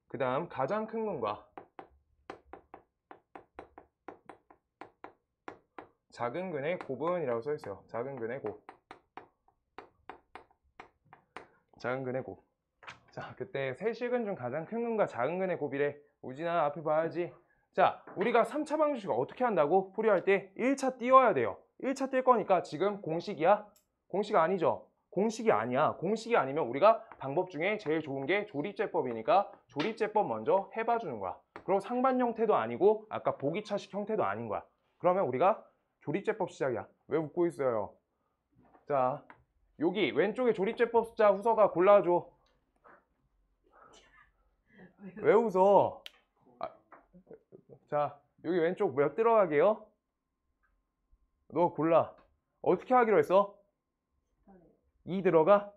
그 다음 가장 큰 근과 작은 근의 곱은이라고 써있어요. 작은 근의 곱. 작은 근의 곱. 자, 그때 세실근 중 가장 큰 근과 작은 근의 곱이래. 우진아, 앞에 봐야지. 자, 우리가 3차 방정식을 어떻게 한다고? 풀이할 때 1차 띄워야 돼요. 1차 뛸 거니까 지금 공식이야? 공식 아니죠? 공식이 아니야. 공식이 아니면 우리가 방법 중에 제일 좋은 게 조립제법이니까 조립제법 먼저 해봐 주는 거야. 그리고 상반 형태도 아니고 아까 보기차식 형태도 아닌 거야. 그러면 우리가 조립제법 시작이야. 왜 웃고 있어요? 자, 여기 왼쪽에 조립제법 숫자 후서가 골라줘. 왜 웃어? 자, 여기 왼쪽 몇 들어가게요? 너 골라. 어떻게 하기로 했어? 2 들어가?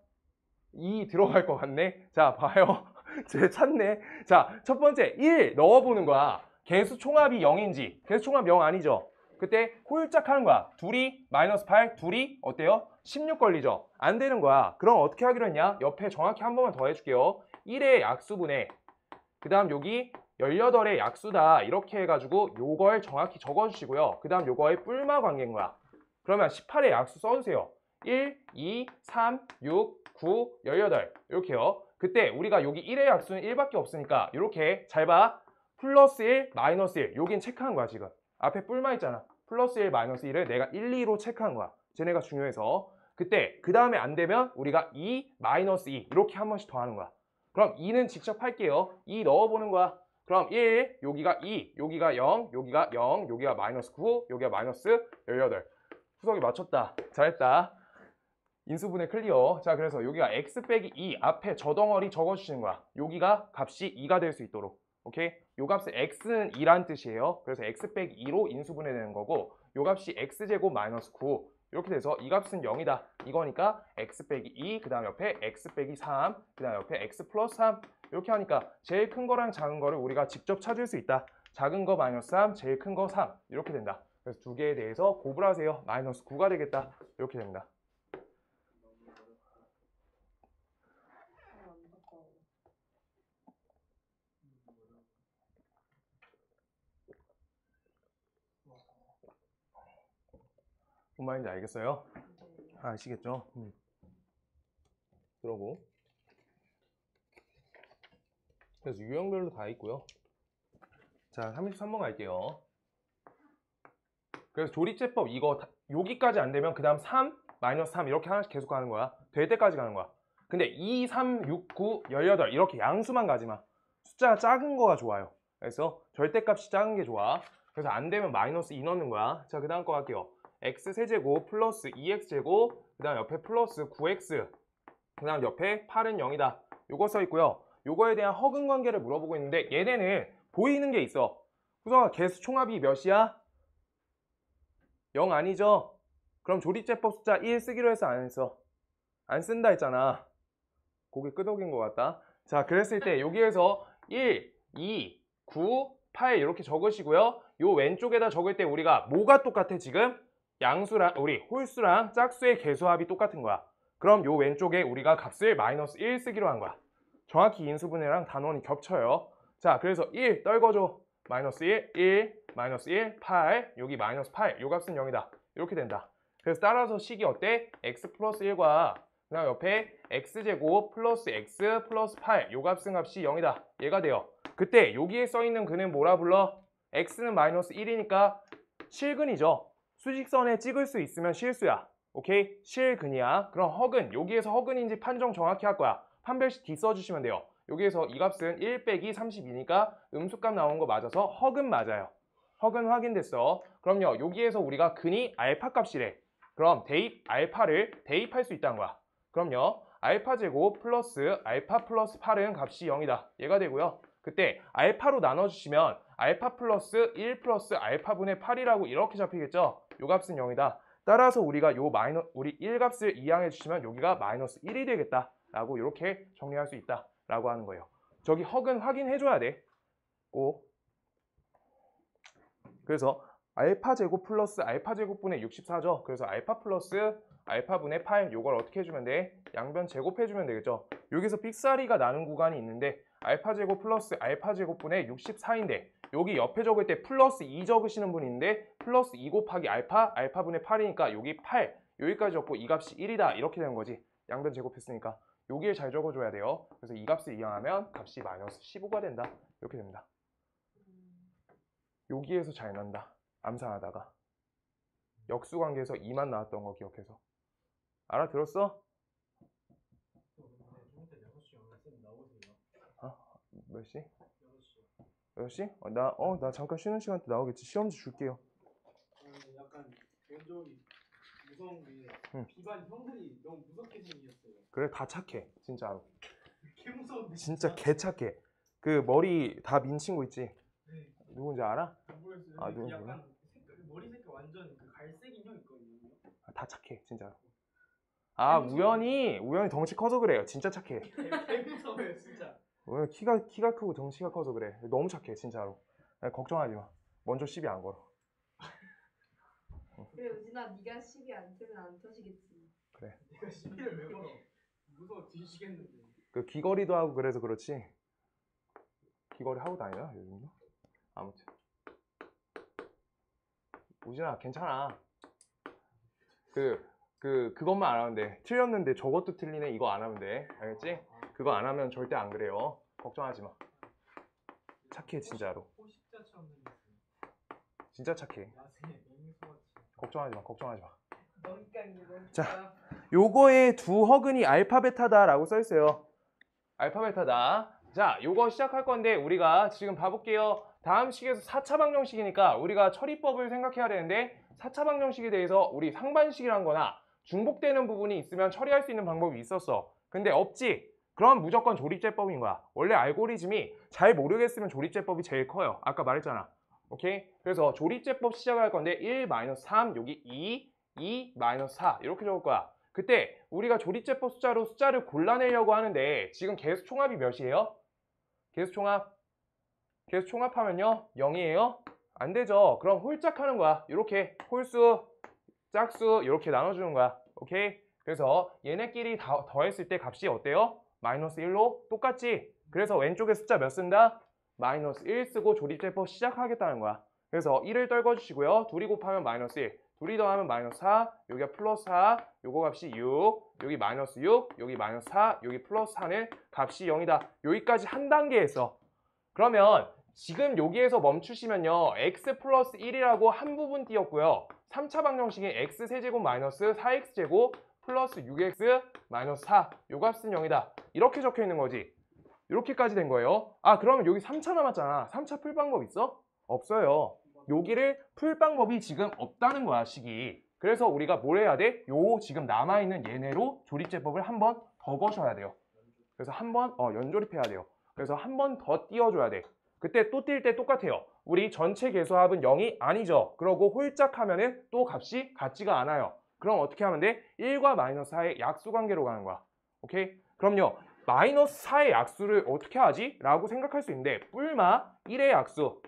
2 들어갈 것 같네. 자, 봐요. 쟤 찾네. 자, 첫 번째 1 넣어보는 거야. 개수 총합이 0인지. 개수 총합 0 아니죠? 그때 홀짝 하는 거야. 둘이 마이너스 8, 둘이 어때요? 16 걸리죠? 안 되는 거야. 그럼 어떻게 하기로 했냐? 옆에 정확히 한 번만 더 해줄게요. 1의 약수분해. 그 다음 여기 18의 약수다. 이렇게 해가지고 요걸 정확히 적어주시고요. 그 다음 요거의 뿔마 관계인 거야. 그러면 18의 약수 써주세요. 1, 2, 3, 6, 9, 18 이렇게요. 그때 우리가 여기 1의 약수는 1밖에 없으니까 이렇게 잘 봐. 플러스 1, 마이너스 1 여긴 체크한 거야 지금. 앞에 뿔마 있잖아. 플러스 1, 마이너스 1을 내가 1, 2로 체크한 거야. 쟤네가 중요해서. 그때 그 다음에 안 되면 우리가 2, 마이너스 2 이렇게 한 번씩 더 하는 거야. 그럼 2는 직접 할게요. 2 넣어보는 거야. 그럼 1, 여기가 2, 여기가 0, 여기가 0, 여기가 마이너스 9, 여기가 마이너스 18. 후석이 맞췄다. 잘했다. 인수분해 클리어. 자, 그래서 여기가 x 빼기 2 앞에 저 덩어리 적어주시는 거야. 여기가 값이 2가 될 수 있도록. 오케이? 요 값은 x는 2란 뜻이에요. 그래서 x 빼기 2로 인수분해 되는 거고 요 값이 x제곱 마이너스 9 이렇게 돼서 이 값은 0이다. 이거니까 x 빼기 2, 그 다음 옆에 x 빼기 3, 그 다음 옆에 x 플러스 3 이렇게 하니까 제일 큰 거랑 작은 거를 우리가 직접 찾을 수 있다. 작은 거 마이너스 3, 제일 큰 거 3 이렇게 된다. 그래서 두 개에 대해서 곱을 하세요. 마이너스 9가 되겠다. 이렇게 됩니다. 뭔 말인지 알겠어요? 아시겠죠? 그러고 그래서 유형별로 다 있고요. 자, 33번 갈게요. 그래서 조립제법 이거 여기까지 안 되면 그 다음 3, 마이너스 3 이렇게 하나씩 계속 가는 거야. 될 때까지 가는 거야. 근데 2, 3, 6, 9, 18 이렇게 양수만 가지 마. 숫자가 작은 거가 좋아요. 그래서 절대값이 작은 게 좋아. 그래서 안 되면 마이너스 2 넣는 거야. 자, 그 다음 거 갈게요. x세제곱 플러스 2x제곱 그 다음 옆에 플러스 9x 그 다음 옆에 8은 0이다. 요거 써 있고요. 요거에 대한 허근 관계를 물어보고 있는데 얘네는 보이는 게 있어. 후성아, 개수 총합이 몇이야? 0 아니죠? 그럼 조립제법 숫자 1 쓰기로 해서 안 했어? 안 쓴다 했잖아. 고개 끄덕인 것 같다. 자, 그랬을 때 여기에서 1, 2, 9, 8 이렇게 적으시고요. 요 왼쪽에다 적을 때 우리가 뭐가 똑같아 지금? 양수랑 우리 홀수랑 짝수의 개수합이 똑같은 거야. 그럼 요 왼쪽에 우리가 값을 마이너스 1 쓰기로 한 거야. 정확히 인수분해랑 단원이 겹쳐요. 자, 그래서 1 떨궈줘. 마이너스 1, 1, 마이너스 1, 8 여기 마이너스 8 요 값은 0이다. 이렇게 된다. 그래서 따라서 식이 어때? x 플러스 1과 그 다음 옆에 x제곱 플러스 x 플러스 8 요 값은 값이 0이다. 얘가 돼요. 그때 여기에 써있는 근은 뭐라 불러? x는 마이너스 1이니까 실근이죠. 수직선에 찍을 수 있으면 실수야. 오케이? 실근이야. 그럼 허근, 여기에서 허근인지 판정 정확히 할 거야. 판별식 D 써주시면 돼요. 여기에서 이 값은 1 빼기 32니까 음수값 나온 거 맞아서 허근 맞아요. 허근 확인됐어. 그럼요, 여기에서 우리가 근이 알파 값이래. 그럼 대입 알파를 대입할 수 있다는 거야. 그럼요, 알파 제곱 플러스 알파 플러스 8은 값이 0이다. 얘가 되고요. 그때 알파로 나눠주시면 알파 플러스 1 플러스 알파분의 8이라고 이렇게 잡히겠죠? 요 값은 0이다. 따라서 우리가 우리 1 값을 이항해 주시면 여기가 마이너스 1이 되겠다. 라고 이렇게 정리할 수 있다 라고 하는 거예요. 저기 허근 확인해 줘야 돼. 꼭. 그래서 알파 제곱 플러스 알파 제곱분의 64죠. 그래서 알파 플러스 알파분의 8 요걸 어떻게 해주면 돼? 양변 제곱해주면 되겠죠. 여기서 삑사리가 나는 구간이 있는데 알파 제곱 플러스 알파 제곱분의 64인데 여기 옆에 적을 때 플러스 2 적으시는 분이 있는데 플러스 2 곱하기 알파, 알파분의 8이니까 여기 8 여기까지 적고 이 값이 1이다 이렇게 되는 거지. 양변 제곱했으니까 여기에 잘 적어줘야 돼요. 그래서 이 값을 이용하면 값이 마이너스 15가 된다 이렇게 됩니다. 여기에서 잘 난다. 암산하다가 역수관계에서 2만 나왔던 거 기억해서 알아들었어? 몇 시? 6시? 나 잠깐 쉬는 시간 때 나오겠지. 시험지 줄게요. 약간 개인적으로 무서운 게 응. 비반 형들이 너무 무섭게 생겼어요. 그래 다 착해 진짜로. 개 무서운데 진짜 개 착해. 그 머리 다 민 친구 있지? 네. 누군지 알아? 안 보였어요. 아, 그 누구야? 약간 색깔, 머리 색깔 완전 그 갈색인 형 있거든요. 다 착해 진짜로. 아 우연히 덩치 커서 그래요. 진짜 착해. 개 무서워요 진짜. 우연히 키가 크고 덩치가 커서 그래. 너무 착해 진짜로. 걱정하지 마. 먼저 시비 안 걸어. 그래 우진아 네가 시비 안 틀면 안 터지겠지. 그래. 내가 시비를 왜 걸어? 무서워 뒤지겠는데. 그 귀걸이도 하고 그래서 그렇지. 귀걸이 하고 다니나 요즘도? 아무튼 우진아 괜찮아. 그것만 안 하면 돼. 틀렸는데 저것도 틀리네 이거 안 하면 돼. 알겠지? 그거 안 하면 절대 안 그래요. 걱정하지 마. 착해 진짜로. 호식자처럼 생겼어요. 진짜 착해. 야생 맹수같이. 걱정하지 마. 멍깡이 자, 요거의 두 허근이 알파 베타다라고 써 있어요. 알파 베타다. 자, 요거 시작할 건데 우리가 지금 봐볼게요. 다음 식에서 4차 방정식이니까 우리가 처리법을 생각해야 되는데 4차 방정식에 대해서 우리 상반식이란 거나 중복되는 부분이 있으면 처리할 수 있는 방법이 있었어. 근데 없지? 그럼 무조건 조립제법인 거야. 원래 알고리즘이 잘 모르겠으면 조립제법이 제일 커요. 아까 말했잖아. 오케이? 그래서 조립제법 시작할 건데 1, 3, 여기 2, 4 이렇게 적을 거야. 그때 우리가 조립제법 숫자로 숫자를 골라내려고 하는데 지금 계수 총합이 몇이에요? 계수 총합하면요 0이에요? 안 되죠. 그럼 홀짝 하는 거야. 이렇게 홀수, 짝수 이렇게 나눠주는 거야. 오케이? 그래서 얘네끼리 더했을 때 값이 어때요? 마이너스 1로 똑같지? 그래서 왼쪽에 숫자 몇 쓴다? 마이너스 1 쓰고 조립제법 시작하겠다는 거야. 그래서 1을 떨궈주시고요. 둘이 곱하면 마이너스 1, 둘이 더하면 마이너스 4, 여기가 플러스 4, 요거 값이 6, 여기 마이너스 6, 여기 마이너스 4, 여기 플러스 4는 값이 0이다. 여기까지 한 단계 했어. 그러면 지금 여기에서 멈추시면요. x 플러스 1이라고 한 부분 띄었고요. 3차 방정식인 x 세제곱 마이너스 4x제곱 플러스 6x 마이너스 4 요 값은 0이다. 이렇게 적혀 있는 거지. 이렇게까지 된 거예요. 아 그러면 여기 3차 남았잖아. 3차 풀 방법 있어? 없어요. 여기를 풀 방법이 지금 없다는 거야 식이. 그래서 우리가 뭘 해야 돼? 요 지금 남아있는 얘네로 조립제법을 한 번 더 거셔야 돼요. 그래서 한 번 연조립해야 돼요. 그래서 한 번 더 띄워줘야 돼. 그때 또 뛸 때 똑같아요. 우리 전체 계수합은 0이 아니죠. 그러고 홀짝 하면은 또 값이 같지가 않아요. 그럼 어떻게 하면 돼? 1과 마이너스 4의 약수관계로 가는 거야. 오케이? 그럼요. 마이너스 4의 약수를 어떻게 하지? 라고 생각할 수 있는데 뿔마 1의 약수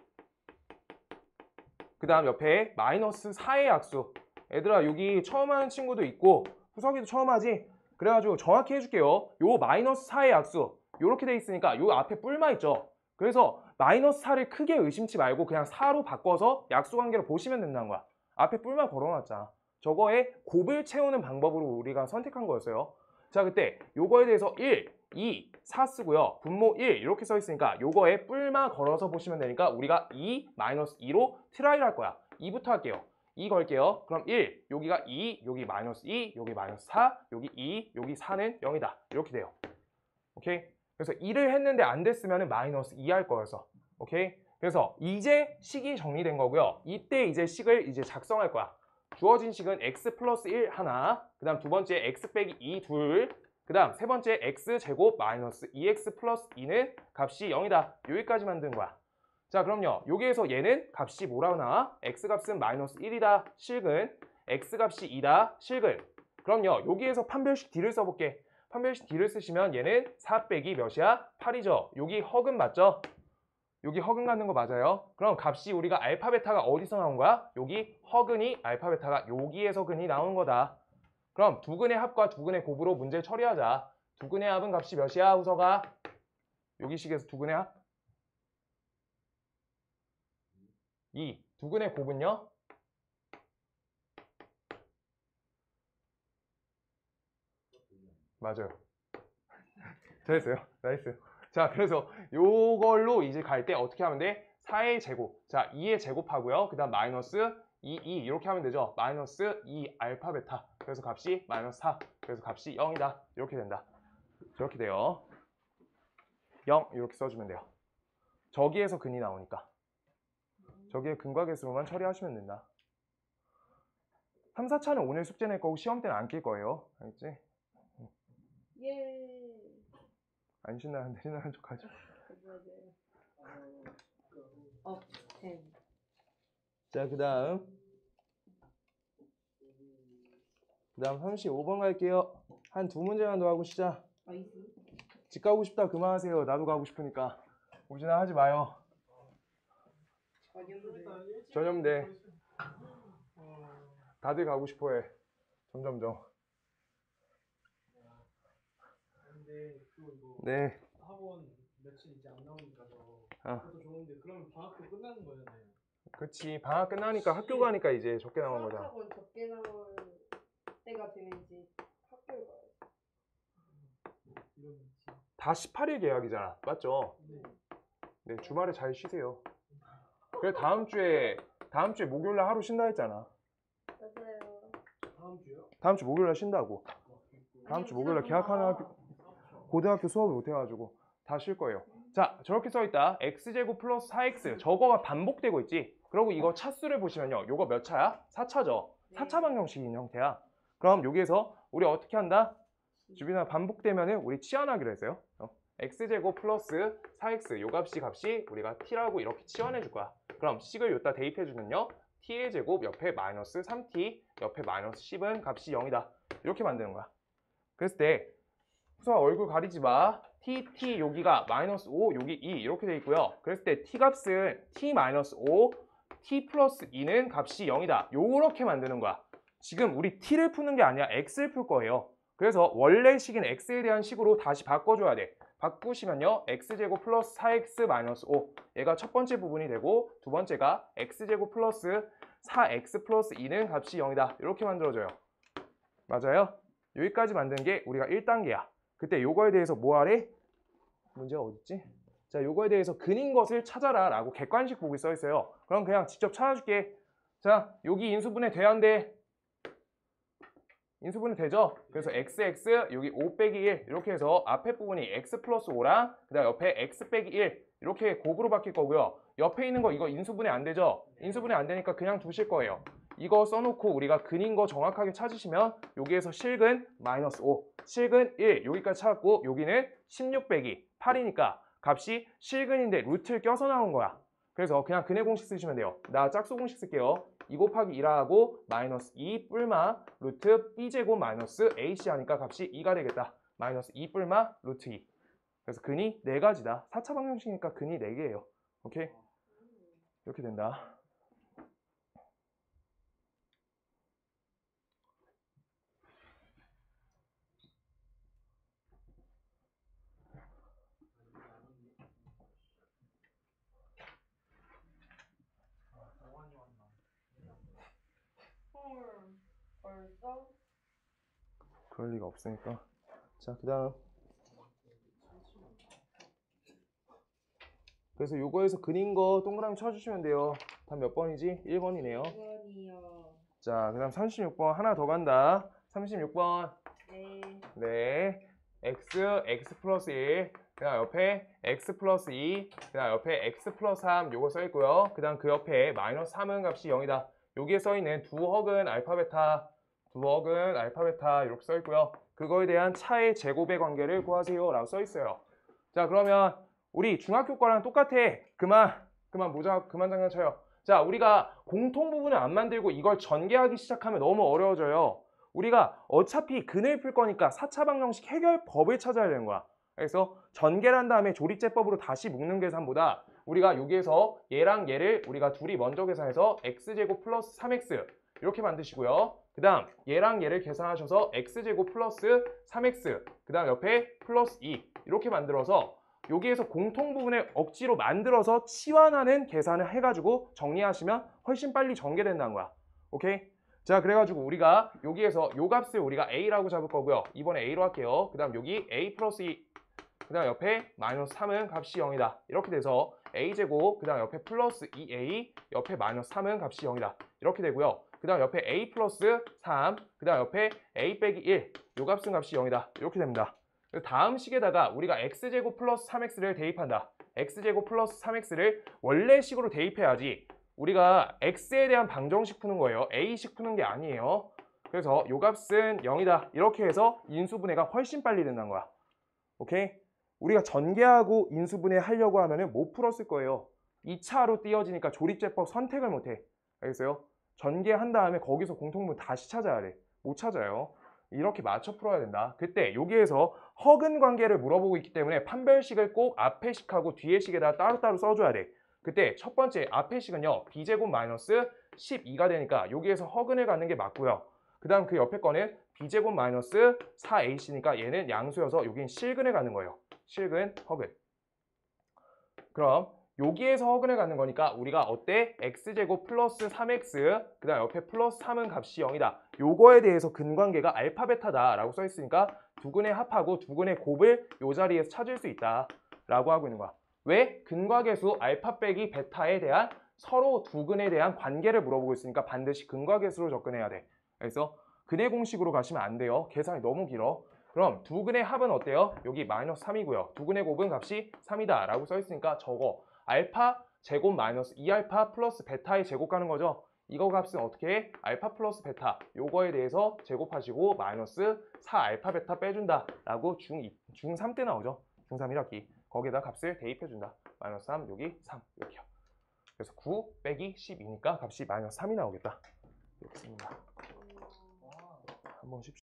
그 다음 옆에 마이너스 4의 약수. 얘들아 여기 처음 하는 친구도 있고 후석이도 처음 하지? 그래가지고 정확히 해줄게요. 요 마이너스 4의 약수 요렇게 돼 있으니까 요 앞에 뿔마 있죠? 그래서 마이너스 4를 크게 의심치 말고 그냥 4로 바꿔서 약수관계로 보시면 된다는 거야. 앞에 뿔마 걸어놨잖아. 저거에 곱을 채우는 방법으로 우리가 선택한 거였어요. 자 그때 요거에 대해서 1, 2, 4 쓰고요. 분모 1 이렇게 써 있으니까 요거에 뿔마 걸어서 보시면 되니까 우리가 2, 마이너스 2로 트라이를 할 거야. 2부터 할게요. 2 걸게요. 그럼 1, 여기가 2, 여기 마이너스 2, 여기 마이너스 4, 여기 2, 여기 4는 0이다. 이렇게 돼요. 오케이? 그래서 2를 했는데 안 됐으면 마이너스 2 할 거여서. 오케이? 그래서 이제 식이 정리된 거고요. 이때 이제 식을 이제 작성할 거야. 주어진 식은 x 플러스 1 하나, 그 다음 두 번째 x 빼기 2 둘, 그 다음 세 번째 x 제곱 마이너스 2x 플러스 2는 값이 0이다. 여기까지 만든 거야. 자 그럼요. 여기에서 얘는 값이 뭐라고 나와? x 값은 마이너스 1이다. 실근. x 값이 2다. 실근. 그럼요. 여기에서 판별식 D를 써볼게. 판별식 D를 쓰시면 얘는 4 빼기 몇이야? 8이죠. 여기 허근 맞죠? 여기 허근 갖는 거 맞아요. 그럼 값이 우리가 알파 베타가 어디서 나온 거야? 여기 허근이 알파 베타가 여기에서 근이 나온 거다. 그럼 두 근의 합과 두 근의 곱으로 문제 처리하자. 두 근의 합은 값이 몇이야, 후서가? 여기 식에서 두 근의 합? 2. 두 근의 곱은요? 맞아요. 잘했어요. 나이스. 자, 그래서 요걸로 이제 갈 때 어떻게 하면 돼? 4의 제곱. 자, 2의 제곱하고요. 그 다음 마이너스 2 이렇게 하면 되죠. 마이너스 2 알파 베타. 그래서 값이 마이너스 4. 그래서 값이 0이다. 이렇게 된다. 저렇게 돼요. 0 이렇게 써주면 돼요. 저기에서 근이 나오니까. 저기에 근과 계수로만 처리하시면 된다. 3, 4차는 오늘 숙제 낼 거고 시험 때는 안 낄 거예요. 알겠지? 예. 안 신나는데 신나는 척 하죠. 네. 자, 그 다음 35번 갈게요. 한 두 문제만 더 하고 시작. 집 가고 싶다 그만하세요. 나도 가고 싶으니까. 우진아 하지 마요. 전염돼. 다들 가고 싶어해. 점점점. 근데 또 이거 네. 학원 며칠 이제 안 나오니까 아. 그것도 좋은데 그러면 방학도 끝나는 거잖아요. 그렇지. 방학 끝나니까 학교 가니까 이제 적게 나온 거잖아. 수학학원 적게 나올 때가 되면 이제 학교를 가요. 이런 다 18일 계약이잖아. 맞죠? 네, 주말에 잘 쉬세요. 그래 다음 주에 목요일 날 하루 쉰다 했잖아. 맞아요. 다음 주요? 다음 주 목요일 날 쉰다고. 다음 주 목요일 날 계약하는 학교, 고등학교 수업을 못 해가지고 다 쉴 거예요. 자, 저렇게 써 있다. x제곱 플러스 4x. 저거가 반복되고 있지. 그리고 이거 차수를 보시면요. 요거 몇 차야? 4차죠. 4차 방정식인 형태야. 그럼 여기에서 우리 어떻게 한다? 주빈아 반복되면은 우리 치환하기로 했어요. x제곱 플러스 4x 요 값이 우리가 t라고 이렇게 치환해 줄 거야. 그럼 식을 여기다 대입해 주면요. t의 제곱 옆에 마이너스 3t 옆에 마이너스 10은 값이 0이다. 이렇게 만드는 거야. 그랬을 때 우선 얼굴 가리지 마. t 여기가 마이너스 5 여기 2 이렇게 돼 있고요. 그랬을 때 t 값은 t 마이너스 5 t 플러스 2는 값이 0이다. 요렇게 만드는 거야. 지금 우리 t를 푸는 게 아니라 x를 풀 거예요. 그래서 원래 식인 x에 대한 식으로 다시 바꿔줘야 돼. 바꾸시면요. x제곱 플러스 4x 마이너스 5 얘가 첫 번째 부분이 되고 두 번째가 x제곱 플러스 4x 플러스 2는 값이 0이다. 이렇게 만들어져요. 맞아요? 여기까지 만든 게 우리가 1단계야. 그때 요거에 대해서 뭐 하래? 문제가 어딨지? 자, 요거에 대해서 근인 것을 찾아라 라고 객관식 보기 써 있어요. 그럼 그냥 직접 찾아줄게. 자, 여기 인수분해 돼야 안 돼? 인수분해 되죠? 그래서 xx 여기 5 빼기 1 이렇게 해서 앞에 부분이 x 플러스 5랑 그 다음 옆에 x 빼기 1 이렇게 곱으로 바뀔 거고요. 옆에 있는 거 이거 인수분해 안 되죠? 인수분해 안 되니까 그냥 두실 거예요. 이거 써놓고 우리가 근인 거 정확하게 찾으시면 여기에서 실근 마이너스 5 실근 1 여기까지 찾았고 여기는 16 빼기 8이니까 값이 실근인데 루트를 껴서 나온 거야. 그래서 그냥 근의 공식 쓰시면 돼요. 나 짝수 공식 쓸게요. 2 곱하기 2라고 마이너스 2 뿔마 루트 b제곱 마이너스 ac 하니까 값이 2가 되겠다. 마이너스 2 뿔마 루트 2. 그래서 근이 4가지다. 4차 방정식이니까 근이 4개예요. 오케이? 이렇게 된다. 벌써? 그럴 리가 없으니까. 자, 그 다음. 그래서 요거에서 근인 거 동그라미 쳐주시면 돼요. 답 몇 번이지? 1번이네요. 1번이요. 자, 그 다음 36번 하나 더 간다. 36번. 네. 네. x 플러스 1. 그 다음 옆에 x 플러스 2. 그 다음 옆에 x 플러스 3. 요거 써있고요. 그 다음 그 옆에 마이너스 3은 값이 0이다. 여기에 써있는 두 헉은 알파 베타. 두 헉은 알파 베타. 이렇게 써있고요. 그거에 대한 차의 제곱의 관계를 구하세요. 라고 써있어요. 자, 그러면 우리 중학교 거랑 똑같아. 그만 장난쳐요. 자, 우리가 공통 부분을 안 만들고 이걸 전개하기 시작하면 너무 어려워져요. 우리가 어차피 근을 풀 거니까 4차 방정식 해결법을 찾아야 되는 거야. 그래서 전개한 다음에 조립제법으로 다시 묶는 계산보다 우리가 여기에서 얘랑 얘를 우리가 둘이 먼저 계산해서 x제곱 플러스 3x 이렇게 만드시고요. 그 다음 얘랑 얘를 계산하셔서 x제곱 플러스 3x 그 다음 옆에 플러스 2 이렇게 만들어서 여기에서 공통 부분을 억지로 만들어서 치환하는 계산을 해가지고 정리하시면 훨씬 빨리 전개된다는 거야. 오케이? 자, 그래가지고 우리가 여기에서 요 값을 우리가 a라고 잡을 거고요. 이번에 a로 할게요. 그 다음 여기 a 플러스 2 그 다음 옆에 마이너스 3은 값이 0이다. 이렇게 돼서 a제곱 그 다음 옆에 플러스 2a 옆에 마이너스 3은 값이 0이다. 이렇게 되고요. 그 다음 옆에 a 플러스 3 그 다음 옆에 a 빼기 1 요 값은 값이 0이다. 이렇게 됩니다. 다음 식에다가 우리가 x제곱 플러스 3x를 대입한다. x제곱 플러스 3x를 원래 식으로 대입해야지 우리가 x에 대한 방정식 푸는 거예요. a식 푸는 게 아니에요. 그래서 요 값은 0이다. 이렇게 해서 인수분해가 훨씬 빨리 된다는 거야. 오케이? 우리가 전개하고 인수분해 하려고 하면은 못 풀었을 거예요. 2차로 띄어지니까 조립제법 선택을 못해. 알겠어요? 전개한 다음에 거기서 공통분 다시 찾아야 돼. 못 찾아요. 이렇게 맞춰 풀어야 된다. 그때 여기에서 허근 관계를 물어보고 있기 때문에 판별식을 꼭 앞에 식하고 뒤에 식에다 따로따로 써줘야 돼. 그때 첫 번째 앞에 식은요. b제곱 마이너스 12가 되니까 여기에서 허근을 갖는 게 맞고요. 그 다음 그 옆에 거는 b제곱 마이너스 4ac니까 얘는 양수여서 여긴 실근을 갖는 거예요. 실근, 허근. 그럼 여기에서 허근을 갖는 거니까 우리가 어때? x제곱 플러스 3x 그 다음 옆에 플러스 3은 값이 0이다. 요거에 대해서 근관계가 알파 베타다 라고 써있으니까 두근의 합하고 두근의 곱을 요 자리에서 찾을 수 있다 라고 하고 있는 거야. 왜? 근과계수 알파 빼기 베타에 대한 서로 두근에 대한 관계를 물어보고 있으니까 반드시 근과계수로 접근해야 돼. 그래서 근의 공식으로 가시면 안 돼요. 계산이 너무 길어. 그럼 두근의 합은 어때요? 여기 마이너스 3이고요. 두근의 곱은 값이 3이다 라고 써있으니까 저거 알파 제곱 마이너스 2알파 플러스 베타의 제곱 가는 거죠. 이거 값은 어떻게 해? 알파 플러스 베타 요거에 대해서 제곱하시고 마이너스 4알파 베타 빼준다 라고 중3 때 나오죠. 중3 1학기 거기에다 값을 대입해준다. 마이너스 3 여기 3 이렇게요. 그래서 9 빼기 12니까 값이 마이너스 3이 나오겠다. 이렇게 씁니다. 한번 쉽시다.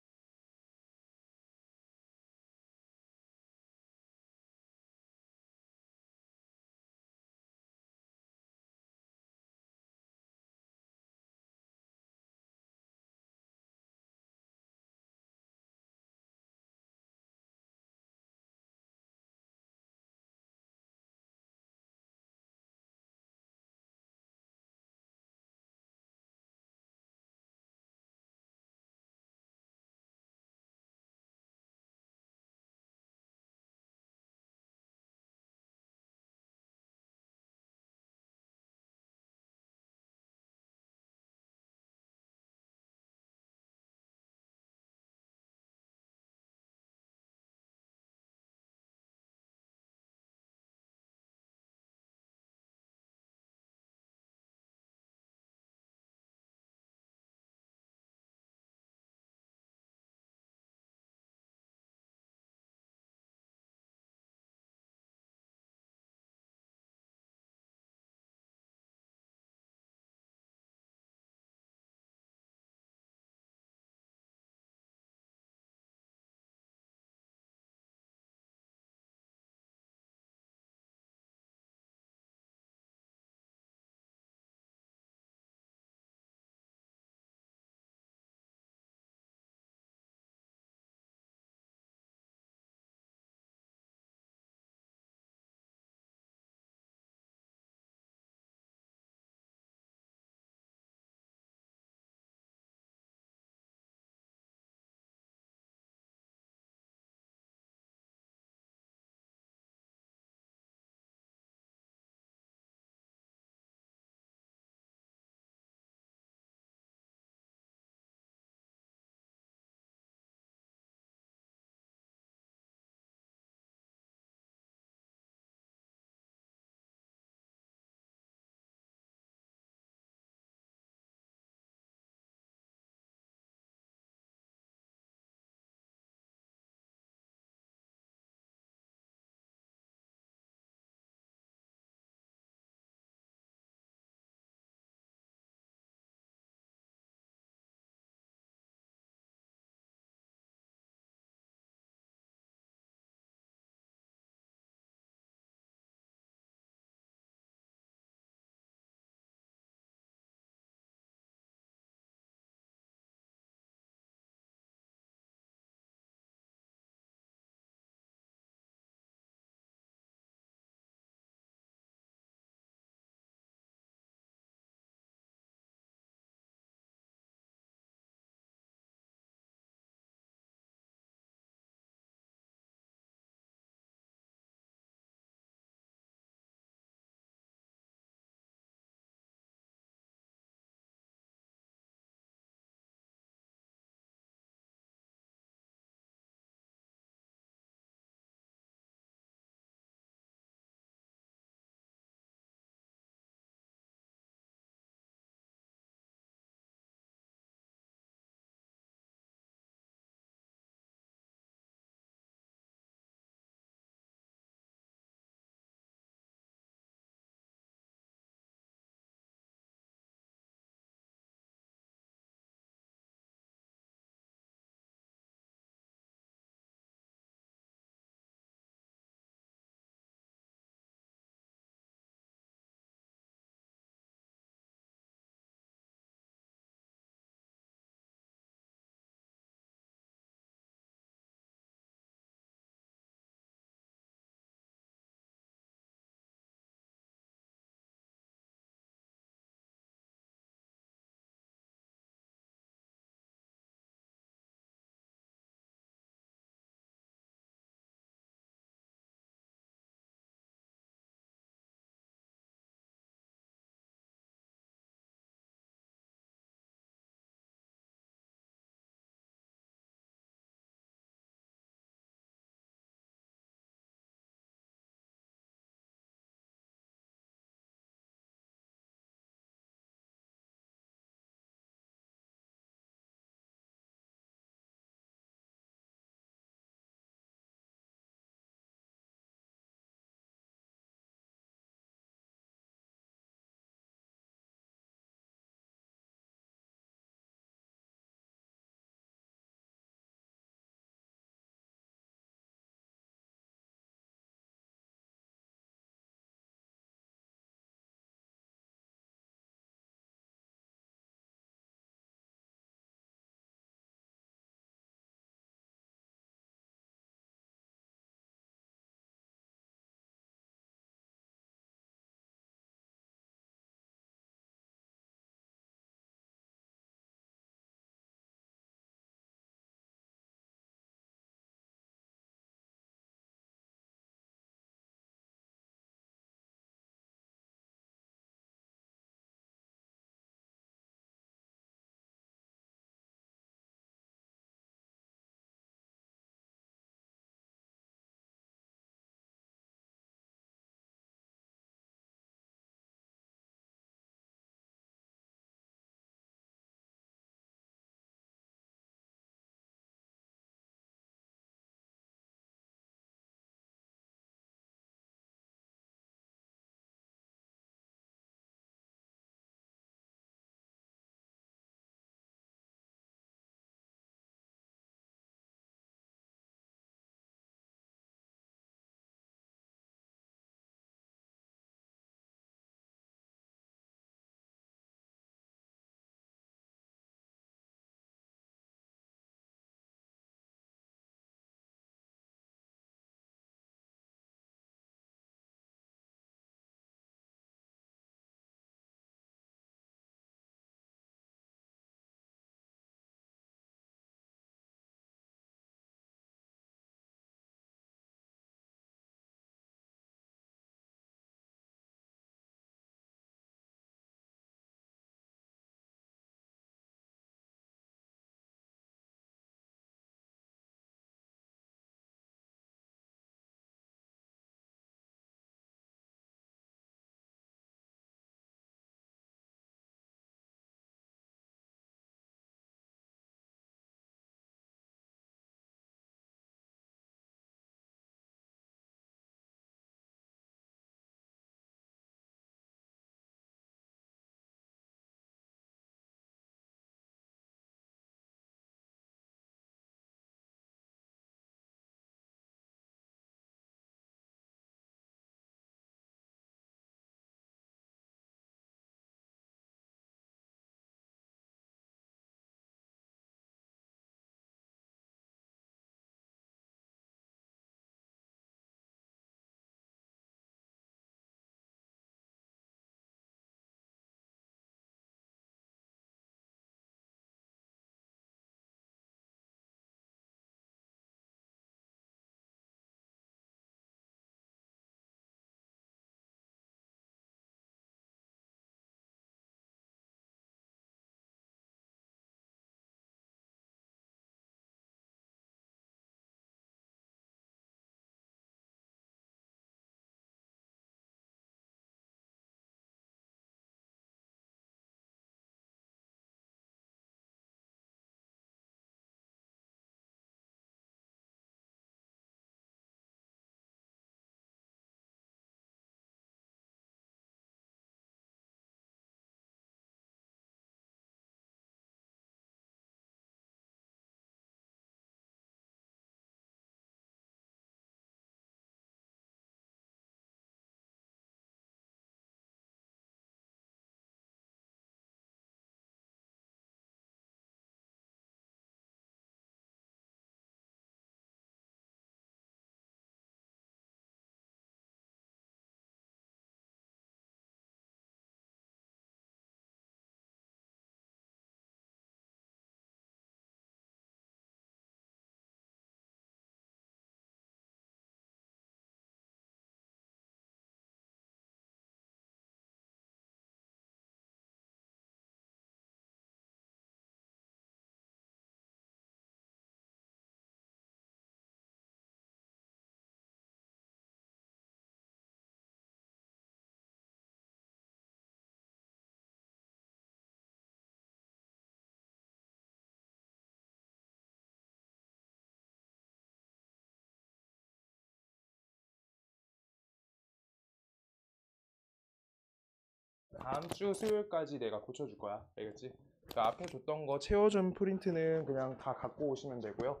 다음 주 수요일까지 내가 고쳐줄 거야. 알겠지? 그러니까 앞에 줬던 거 채워준 프린트는 그냥 다 갖고 오시면 되고요.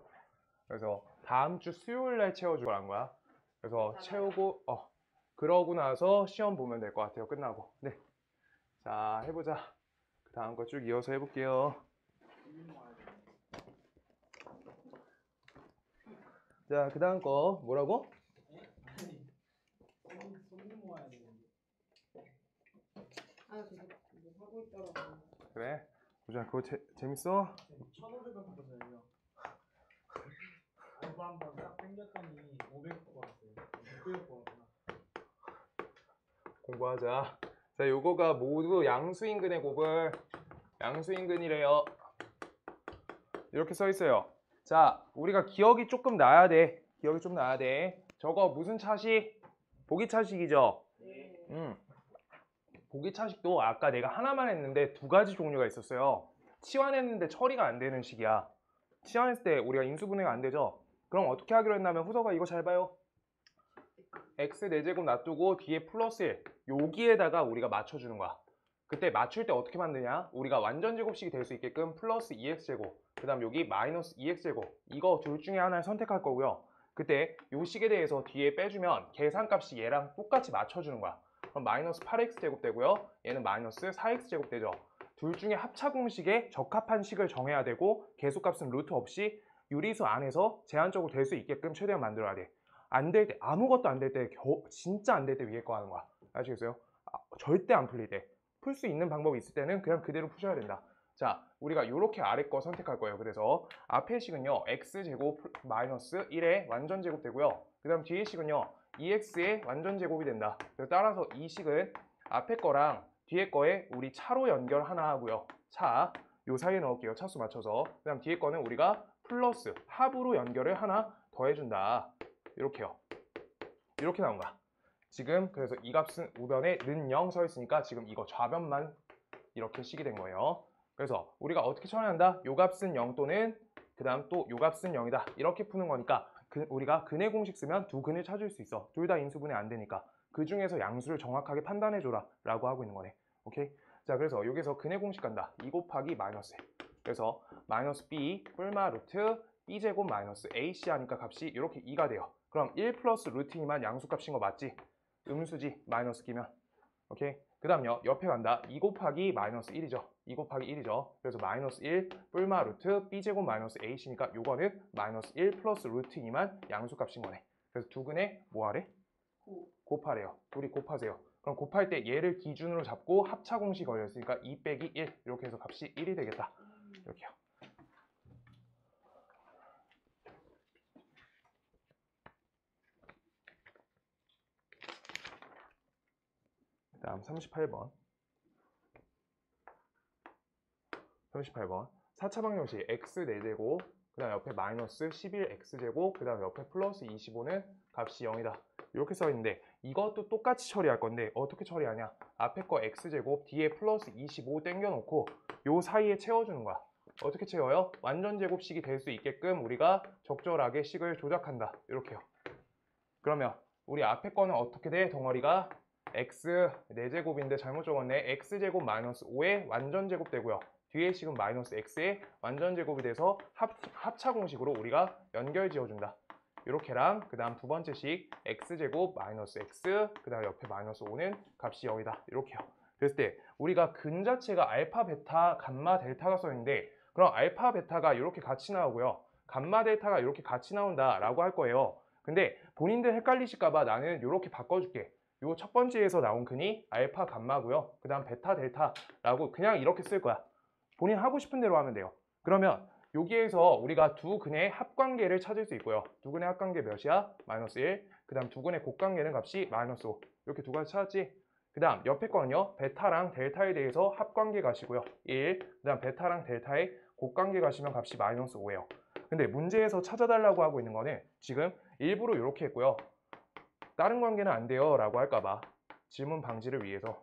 그래서 다음 주 수요일 날 채워줄 거란 거야. 그래서 채우고 그러고 나서 시험 보면 될 것 같아요. 끝나고. 네. 자, 해보자. 그 다음 거 쭉 이어서 해볼게요. 자, 그 다음 거 뭐라고? 손님 모아야 되는데. 아 되게 뭐 하고 있더라고. 그래. 보자. 그거 재밌어? 1,500원 받았어요. 알바 한번 딱 땡겼더니 500원 받았어요. 600원 받았구나. 공부하자. 자, 요거가 모두 양수인근의 곱을 양수인근이래요. 이렇게 써 있어요. 자, 우리가 기억이 조금 나야 돼. 기억이 좀 나야 돼. 저거 무슨 차식? 보기차식이죠? 네. 보기차식도 아까 내가 하나만 했는데 두 가지 종류가 있었어요. 치환했는데 처리가 안 되는 식이야. 치환했을 때 우리가 인수분해가 안 되죠? 그럼 어떻게 하기로 했냐면 후서가 이거 잘 봐요. x 4제곱 놔두고 뒤에 플러스 1 여기에다가 우리가 맞춰주는 거야. 그때 맞출 때 어떻게 만드냐? 우리가 완전 제곱식이 될 수 있게끔 플러스 2x제곱 그 다음 여기 마이너스 2x제곱 이거 둘 중에 하나를 선택할 거고요. 그때 요 식에 대해서 뒤에 빼주면 계산값이 얘랑 똑같이 맞춰주는 거야. 그럼 마이너스 8x제곱 되고요. 얘는 마이너스 4x제곱 되죠. 둘 중에 합차 공식에 적합한 식을 정해야 되고 계속값은 루트 없이 유리수 안에서 제한적으로 될 수 있게끔 최대한 만들어야 돼. 안 될 때, 아무것도 안 될 때, 진짜 안 될 때 위에 거 하는 거야. 아시겠어요? 절대 안 풀릴 때. 풀 수 있는 방법이 있을 때는 그냥 그대로 푸셔야 된다. 자, 우리가 이렇게 아래 거 선택할 거예요. 그래서 앞에 식은요, x제곱 마이너스 1의 완전 제곱 되고요. 그 다음 뒤에 식은요, 2x의 완전 제곱이 된다. 그래서 따라서 이 식은 앞에 거랑 뒤에 거에 우리 차로 연결 하나 하고요. 차, 요 사이에 넣을게요. 차수 맞춰서. 그 다음 뒤에 거는 우리가 플러스 합으로 연결을 하나 더 해준다. 이렇게요. 이렇게 나온 거야. 지금 그래서 이 값은 우변에 는 0 서 있으니까 지금 이거 좌변만 이렇게 식이 된 거예요. 그래서 우리가 어떻게 처리한다? 요 값은 0 또는 그 다음 또 요 값은 0이다. 이렇게 푸는 거니까 우리가 근의 공식 쓰면 두 근을 찾을 수 있어. 둘 다 인수분해 안 되니까. 그 중에서 양수를 정확하게 판단해줘라 라고 하고 있는 거네. 오케이? 자, 그래서 여기서 근의 공식 간다. 2 곱하기 마이너스. 그래서 마이너스 b 뿔마 루트 b제곱 마이너스 ac 하니까 값이 이렇게 2가 돼요. 그럼 1 플러스 루트 2만 양수값인 거 맞지? 음수지 마이너스 끼면. 오케이? 그 다음요 옆에 간다. 2 곱하기 마이너스 1이죠. 2 곱하기 1이죠. 그래서 마이너스 1 뿔마 루트 b제곱 마이너스 ac니까 요거는 마이너스 1 플러스 루트 2만 양수값인 거네. 그래서 두 근에 뭐 하래? 곱하래요. 둘이 곱하세요. 그럼 곱할 때 얘를 기준으로 잡고 합차 공식 걸렸으니까 2 빼기 1 이렇게 해서 값이 1이 되겠다. 이렇게요. 그 다음 38번. 38번. 4차 방정식 x 4제곱 그 다음 옆에 마이너스 11x제곱 그 다음 옆에 플러스 25는 값이 0이다. 이렇게 써있는데 이것도 똑같이 처리할 건데 어떻게 처리하냐? 앞에 거 x제곱 뒤에 플러스 25 땡겨놓고 요 사이에 채워주는 거야. 어떻게 채워요? 완전 제곱식이 될 수 있게끔 우리가 적절하게 식을 조작한다. 이렇게요. 그러면 우리 앞에 거는 어떻게 돼? 덩어리가 x 4제곱인데 잘못 적었네. x제곱 마이너스 5의 완전 제곱 되고요. 뒤에 식은 마이너스 x의 완전 제곱이 돼서 합차 공식으로 우리가 연결 지어준다. 이렇게랑 그 다음 두 번째 식 x제곱 마이너스 x 그 다음 옆에 마이너스 5는 값이 0이다. 이렇게요. 그랬을 때 우리가 근 자체가 알파, 베타, 감마, 델타가 써있는데 그럼 알파, 베타가 이렇게 같이 나오고요. 감마, 델타가 이렇게 같이 나온다 라고 할 거예요. 근데 본인들 헷갈리실까봐 나는 이렇게 바꿔줄게. 요 첫 번째에서 나온 근이 알파, 감마고요. 그 다음 베타, 델타라고 그냥 이렇게 쓸 거야. 본인 하고 싶은 대로 하면 돼요. 그러면 여기에서 우리가 두 근의 합관계를 찾을 수 있고요. 두 근의 합관계 몇이야? 마이너스 1. 그 다음 두 근의 곱관계는 값이 마이너스 5. 이렇게 두 가지 찾았지? 그 다음 옆에 거는요. 베타랑 델타에 대해서 합관계 가시고요. 1. 그 다음 베타랑 델타의 곱관계 가시면 값이 마이너스 5예요. 근데 문제에서 찾아달라고 하고 있는 거는 지금 일부러 이렇게 했고요. 다른 관계는 안 돼요 라고 할까봐 질문 방지를 위해서.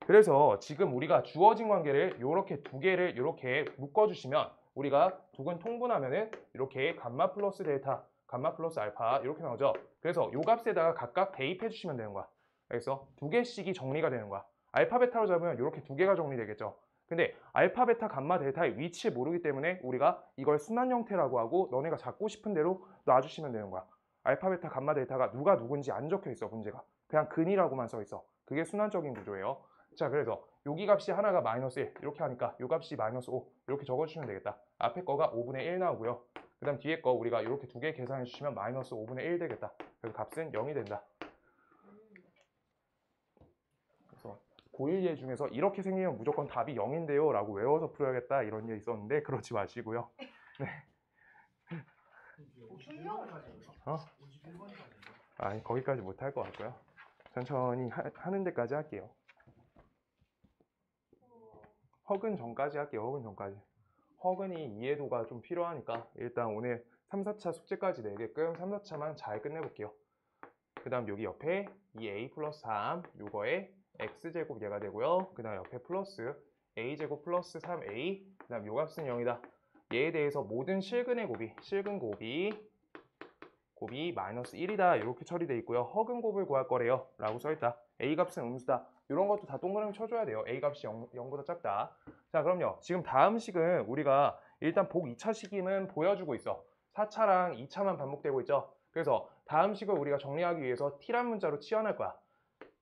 그래서 지금 우리가 주어진 관계를 이렇게 두 개를 이렇게 묶어주시면 우리가 두 근 통분하면은 이렇게 감마 플러스 델타, 감마 플러스 알파 이렇게 나오죠. 그래서 요 값에다가 각각 대입해 주시면 되는 거야. 그래서 두 개씩이 정리가 되는 거야. 알파 베타로 잡으면 이렇게 두 개가 정리되겠죠. 근데 알파 베타 감마 델타의 위치를 모르기 때문에 우리가 이걸 순환 형태라고 하고 너네가 잡고 싶은 대로 놔주시면 되는 거야. 알파 베타 감마 델타가 누가 누군지 안 적혀 있어. 문제가 그냥 근이라고만 써 있어. 그게 순환적인 구조예요. 자, 그래서 여기 값이 하나가 마이너스 1 이렇게 하니까 요 값이 마이너스 5 이렇게 적어주시면 되겠다. 앞에 거가 5분의 1 나오고요. 그 다음 뒤에 거 우리가 이렇게 두 개 계산해 주시면 마이너스 5분의 1 되겠다. 그래서 값은 0이 된다. 그래서 고1 예 중에서 이렇게 생기면 무조건 답이 0인데요 라고 외워서 풀어야겠다 이런 게 있었는데 그러지 마시고요. 어? 아니 거기까지 못할 것 같고요. 천천히 하는 데까지 할게요. 허근 전까지 할게요. 허근 전까지. 허근이 이해도가 좀 필요하니까 일단 오늘 3, 4차 숙제까지 내게끔 3, 4차만 잘 끝내볼게요. 그 다음 여기 옆에 2a 플러스 3 요거에 x제곱 얘가 되고요. 그 다음 옆에 플러스 a제곱 플러스 3a 그 다음 요 값은 0이다. 얘에 대해서 모든 실근의 실근 곱이 마이너스 1이다 이렇게 처리되어 있고요. 허근 곱을 구할 거래요 라고 써있다. a 값은 음수다. 이런 것도 다 동그라미 쳐줘야 돼요. a 값이 0보다 작다. 자, 그럼요. 지금 다음 식은 우리가 일단 복 2차 식임은 보여주고 있어. 4차랑 2차만 반복되고 있죠. 그래서 다음 식을 우리가 정리하기 위해서 t란 문자로 치환할 거야.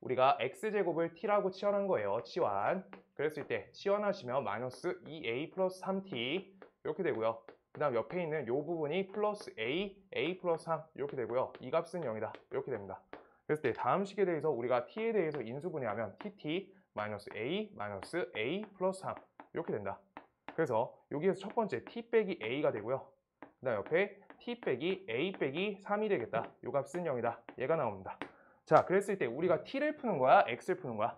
우리가 x제곱을 t라고 치환한 거예요. 치환. 그랬을 때 치환하시면 마이너스 2a 플러스 3t 이렇게 되고요. 그 다음 옆에 있는 이 부분이 플러스 a 플러스 3 이렇게 되고요. 이 값은 0이다. 이렇게 됩니다. 그랬을 때 다음 식에 대해서 우리가 t에 대해서 인수분해하면 tt 마이너스 a 플러스 3 이렇게 된다. 그래서 여기에서 첫 번째 t 빼기 a가 되고요. 그 다음 옆에 t 빼기 a 빼기 3이 되겠다. 이 값은 0이다. 얘가 나옵니다. 자, 그랬을 때 우리가 t를 푸는 거야? x를 푸는 거야?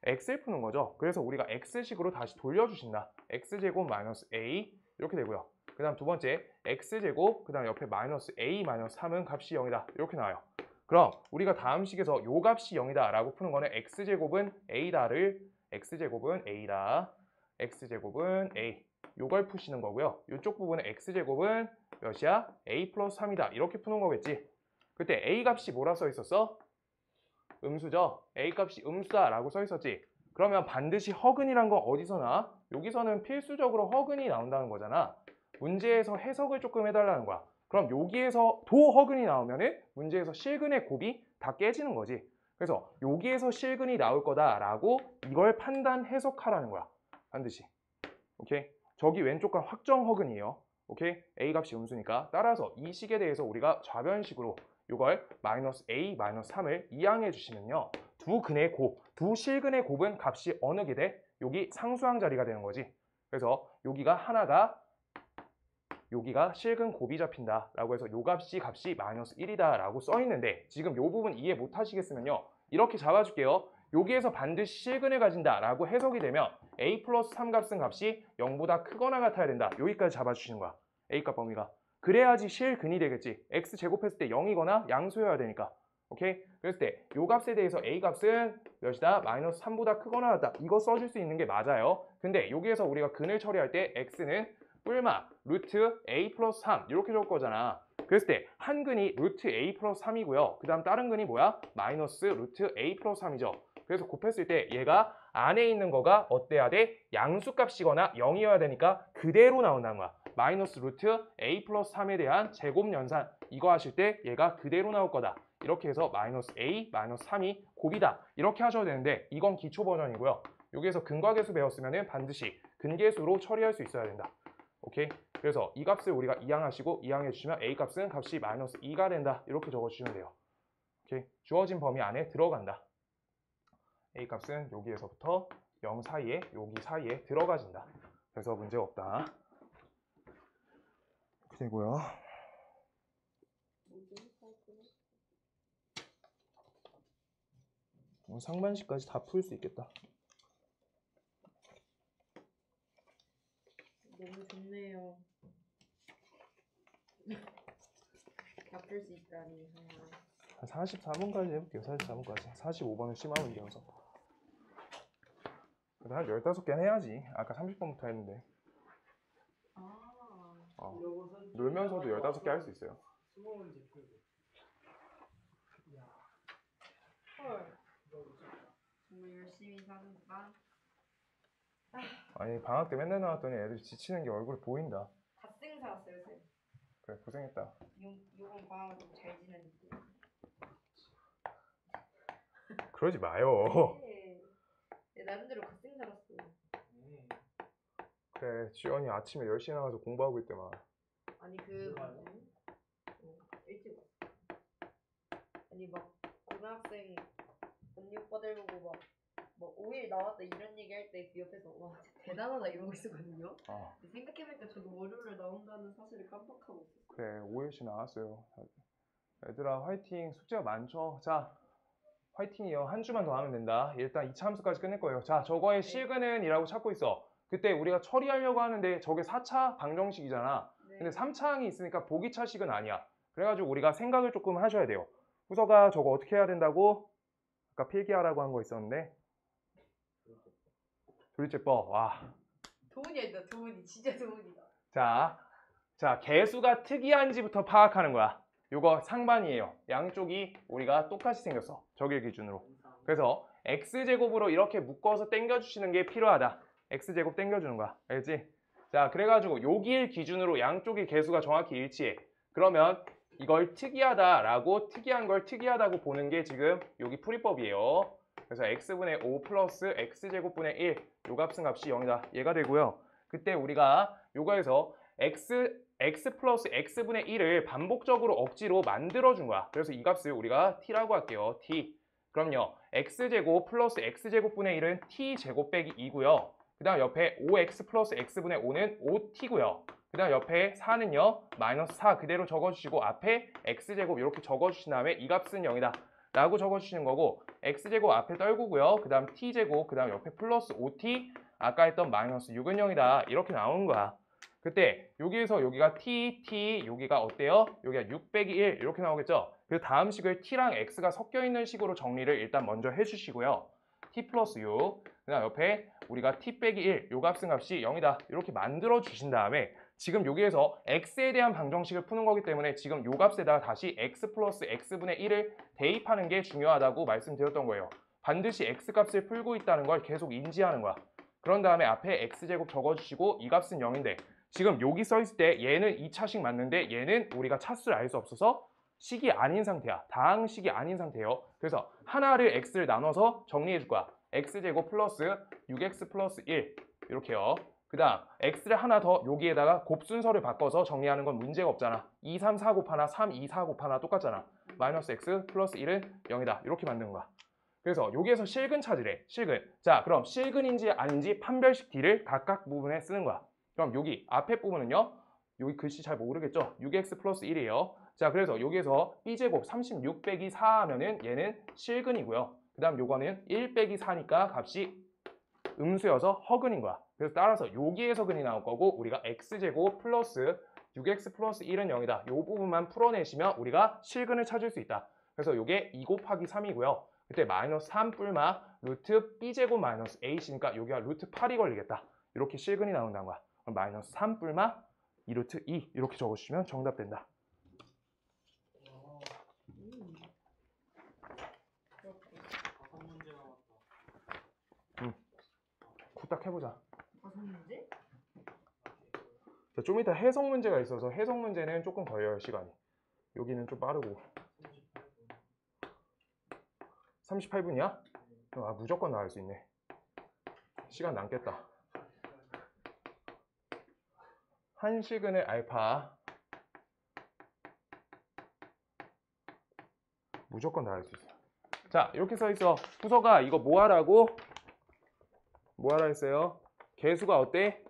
x를 푸는 거죠. 그래서 우리가 x식으로 다시 돌려주신다. x제곱 마이너스 a 이렇게 되고요. 그 다음 두 번째 x제곱 그 다음 옆에 마이너스 a 마이너스 3은 값이 0이다 이렇게 나와요. 그럼 우리가 다음 식에서 요 값이 0이다 라고 푸는 거는 x제곱은 a다를 x제곱은 a다 x제곱은 a 요걸 푸시는 거고요. 이쪽 부분은 x제곱은 몇이야? a 플러스 3이다 이렇게 푸는 거겠지. 그때 a 값이 뭐라 써 있었어? 음수죠. a 값이 음수다 라고 써 있었지. 그러면 반드시 허근이란 건 어디서 나와? 여기서는 필수적으로 허근이 나온다는 거잖아. 문제에서 해석을 조금 해달라는 거야. 그럼 여기에서 도 허근이 나오면은 문제에서 실근의 곱이 다 깨지는 거지. 그래서 여기에서 실근이 나올 거다라고 이걸 판단 해석하라는 거야. 반드시. 오케이? 저기 왼쪽 건 확정 허근이에요. 오케이? a 값이 음수니까. 따라서 이 식에 대해서 우리가 좌변식으로 이걸 마이너스 a 마이너스 3을 이항해 주시면요. 두 근의 곱, 두 실근의 곱은 값이 어느 게 돼? 여기 상수항 자리가 되는 거지. 그래서 여기가 실근 곱이 잡힌다 라고 해서 요 값이 마이너스 1이다 라고 써 있는데 지금 요 부분 이해 못 하시겠으면요. 이렇게 잡아줄게요. 여기에서 반드시 실근을 가진다 라고 해석이 되면 a 플러스 3 값은 값이 0보다 크거나 같아야 된다. 여기까지 잡아주시는 거야. a값 범위가. 그래야지 실근이 되겠지. x 제곱했을 때 0이거나 양수여야 되니까. 오케이? 그랬을 때 요 값에 대해서 a 값은 몇이다? 마이너스 3보다 크거나 같다. 이거 써줄 수 있는 게 맞아요. 근데 여기에서 우리가 근을 처리할 때 x는 뿔마 루트 a 플러스 3 이렇게 적을 거잖아. 그랬을 때 한 근이 루트 a 플러스 3이고요. 그 다음 다른 근이 뭐야? 마이너스 루트 a 플러스 3이죠. 그래서 곱했을 때 얘가 안에 있는 거가 어때야 돼? 양수값이거나 0이어야 되니까 그대로 나온다는 거야. 마이너스 루트 a 플러스 3에 대한 제곱 연산 이거 하실 때 얘가 그대로 나올 거다. 이렇게 해서 마이너스 a 마이너스 3이 곱이다. 이렇게 하셔도 되는데 이건 기초 버전이고요. 여기에서 근과계수 배웠으면 반드시 근계수로 처리할 수 있어야 된다. 오케이? 그래서 이 값을 우리가 이항하시고 이항해 주시면 a 값은 값이 마이너스 2가 된다. 이렇게 적어주시면 돼요. 오케이? 주어진 범위 안에 들어간다. a 값은 여기에서부터 0 사이에 여기 사이에 들어가진다. 그래서 문제 없다. 이렇게 되고요. 상반식까지 다 풀 수 있겠다. 너무 좋네요. 바꿀 수 있다니. 한 44번까지 해볼게요. 44번까지. 45번은 심화 문제여서. 그래도 한 15개는 해야지. 아까 30번부터 했는데. 놀면서도 15개 할 수 있어요. 20문제 풀고. 이야. 헐. 정말 열심히 사는구나. 아니 방학 때 맨날 나왔더니 애들 지치는 게 얼굴에 보인다. 갓생 살았어요, 쌤. 그래 고생했다. 요번 방학을 좀 잘 지냈는데. 그러지 마요. 네. 내 나름대로 갓생 살았어. 네. 그래 지연이 아침에 10시에 나가서 공부하고 있더만. 아니 그래요? 일찍 왔어. 아니 막 고등학생 언니 오빠들 보고 막 5일 나왔다 이런 얘기 할 때 그 옆에서 와 진짜 대단하다 이러고 있었거든요. 생각해보니까 저도 월요일에 나온다는 사실을 깜빡하고 있었어요. 그래 5일씩 나왔어요. 얘들아 화이팅. 숙제가 많죠. 자 화이팅이요. 한 주만 더 하면 된다. 일단 2차 함수까지 끝낼 거예요. 자 저거의 실근은이라고 찾고 있어. 그때 우리가 처리하려고 하는데 저게 4차 방정식이잖아. 네. 근데 3차항이 있으니까 보기차식은 아니야. 그래가지고 우리가 생각을 조금 하셔야 돼요. 후서가 저거 어떻게 해야 된다고? 아까 필기하라고 한 거 있었는데 조리제법. 와. 도훈이다 도훈이 진짜 도훈이다. 자 개수가 특이한지부터 파악하는 거야. 요거 상반이에요. 양쪽이 우리가 똑같이 생겼어. 저길 기준으로. 그래서 x제곱으로 이렇게 묶어서 당겨주시는 게 필요하다. x제곱 당겨주는 거야. 알지? 자 그래가지고 여길 기준으로 양쪽의 개수가 정확히 일치해. 그러면 이걸 특이하다라고 특이한 걸 특이하다고 보는 게 지금 여기 풀이법이에요. 그래서 x분의 5 플러스 x제곱분의 1 요 값은 값이 0이다. 얘가 되고요. 그때 우리가 요거에서 x 플러스 x분의 1을 반복적으로 억지로 만들어준 거야. 그래서 이 값을 우리가 t라고 할게요. t. 그럼요. x제곱 플러스 x제곱분의 1은 t제곱 빼기 2고요. 그 다음 옆에 5x 플러스 x분의 5는 5t고요. 그 다음 옆에 4는요. 마이너스 4 그대로 적어주시고 앞에 x제곱 이렇게 적어주신 다음에 이 값은 0이다. 라고 적어주시는 거고 x제곱 앞에 떨구고요. 그 다음 t제곱 그 다음 옆에 플러스 5t 아까 했던 마이너스 6은 0이다. 이렇게 나오는 거야. 그때 여기에서 여기가 t, 여기가 어때요? 여기가 6 빼기 1 이렇게 나오겠죠? 그 다음 식을 t랑 x가 섞여 있는 식으로 정리를 일단 먼저 해주시고요. t 플러스 6, 그 다음 옆에 우리가 t 빼기 1, 요 값은 값이 0이다. 이렇게 만들어 주신 다음에 지금 여기에서 x에 대한 방정식을 푸는 거기 때문에 지금 요 값에다가 다시 x 플러스 x분의 1을 대입하는 게 중요하다고 말씀드렸던 거예요. 반드시 x값을 풀고 있다는 걸 계속 인지하는 거야. 그런 다음에 앞에 x제곱 적어주시고 이 값은 0인데 지금 여기 써있을 때 얘는 2차식 맞는데 얘는 우리가 차수를 알 수 없어서 식이 아닌 상태야. 다항식이 아닌 상태예요. 그래서 하나를 x를 나눠서 정리해 줄 거야. x제곱 플러스 6x 플러스 1 이렇게요. 그 다음 x를 하나 더 여기에다가 곱 순서를 바꿔서 정리하는 건 문제가 없잖아. 2, 3, 4 곱하나 3, 2, 4 곱하나 똑같잖아. 마이너스 x 플러스 1은 0이다. 이렇게 만든 거야. 그래서 여기에서 실근 찾으래. 실근. 자 그럼 실근인지 아닌지 판별식 D를 각각 부분에 쓰는 거야. 그럼 여기 앞에 부분은요. 여기 글씨 잘 모르겠죠? 6x 플러스 1이에요. 자 그래서 여기에서 b제곱 36 빼기 4 하면은 얘는 실근이고요. 그 다음 요거는 1 빼기 4니까 값이 음수여서 허근인 거야. 그래서 따라서 여기에서 근이 나올 거고 우리가 x제곱 플러스 6x 플러스 1은 0이다. 요 부분만 풀어내시면 우리가 실근을 찾을 수 있다. 그래서 요게 2 곱하기 3이고요. 그때 마이너스 3 뿔마 루트 b제곱 마이너스 a시니까 여기가 루트 8이 걸리겠다. 이렇게 실근이 나온다는 거야. 그럼 마이너스 3 뿔마 2루트 2 이렇게 적어주시면 정답 된다. 다섯 문제 나왔다. 후딱 해보자. 다섯 문제? 자, 좀 이따 해석 문제가 있어서 해석 문제는 조금 걸려요 시간이. 여기는 좀 빠르고. 38분이야? 아 무조건 나갈 수 있네. 시간 남겠다. 한시근의 알파 무조건 나갈 수 있어. 자 이렇게 써 있어. 후서가 이거 뭐 하라고? 뭐 하라 했어요? 개수가 어때?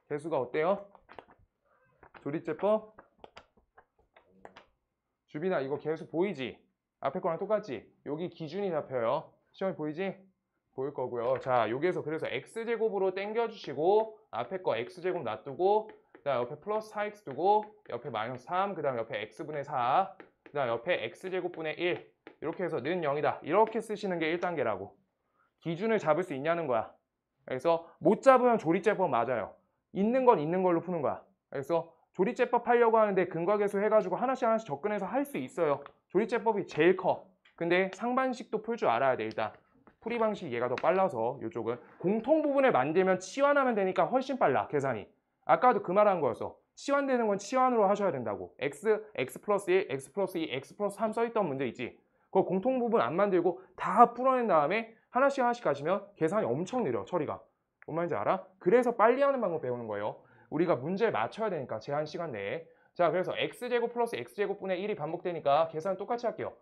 개수가 어때요? 조리제법? 주빈아 이거 개수 보이지? 앞에 거랑 똑같지? 여기 기준이 잡혀요. 시험이 보이지? 보일 거고요. 자 여기에서 그래서 x제곱으로 당겨주시고 앞에 거 x제곱 놔두고 그 다음 옆에 플러스 4x 두고 옆에 마이너스 3 그 다음 옆에 x분의 4 그 다음 옆에 x제곱분의 1 이렇게 해서 는 0이다. 이렇게 쓰시는 게 1단계라고. 기준을 잡을 수 있냐는 거야. 그래서 못 잡으면 조리제법 맞아요. 있는 건 있는 걸로 푸는 거야. 그래서 조리제법 하려고 하는데 근과계수 해가지고 하나씩 하나씩 접근해서 할 수 있어요. 조리제법이 제일 커. 근데 상반식도 풀 줄 알아야 돼. 일단 풀이 방식 얘가 더 빨라서 이쪽은 공통 부분을 만들면 치환하면 되니까 훨씬 빨라 계산이. 아까도 그 말한 거였어. 치환되는 건 치환으로 하셔야 된다고. x 플러스 1, x 플러스 2, x 플러스 3 써있던 문제 있지. 그거 공통 부분 안 만들고 다 풀어낸 다음에 하나씩 가시면 계산이 엄청 느려 처리가. 뭔 말인지 알아? 그래서 빨리 하는 방법 배우는 거예요. 우리가 문제를 맞춰야 되니까 제한 시간 내에. 자, 그래서 x제곱 플러스 x제곱분의 1이 반복되니까 계산 똑같이 할게요.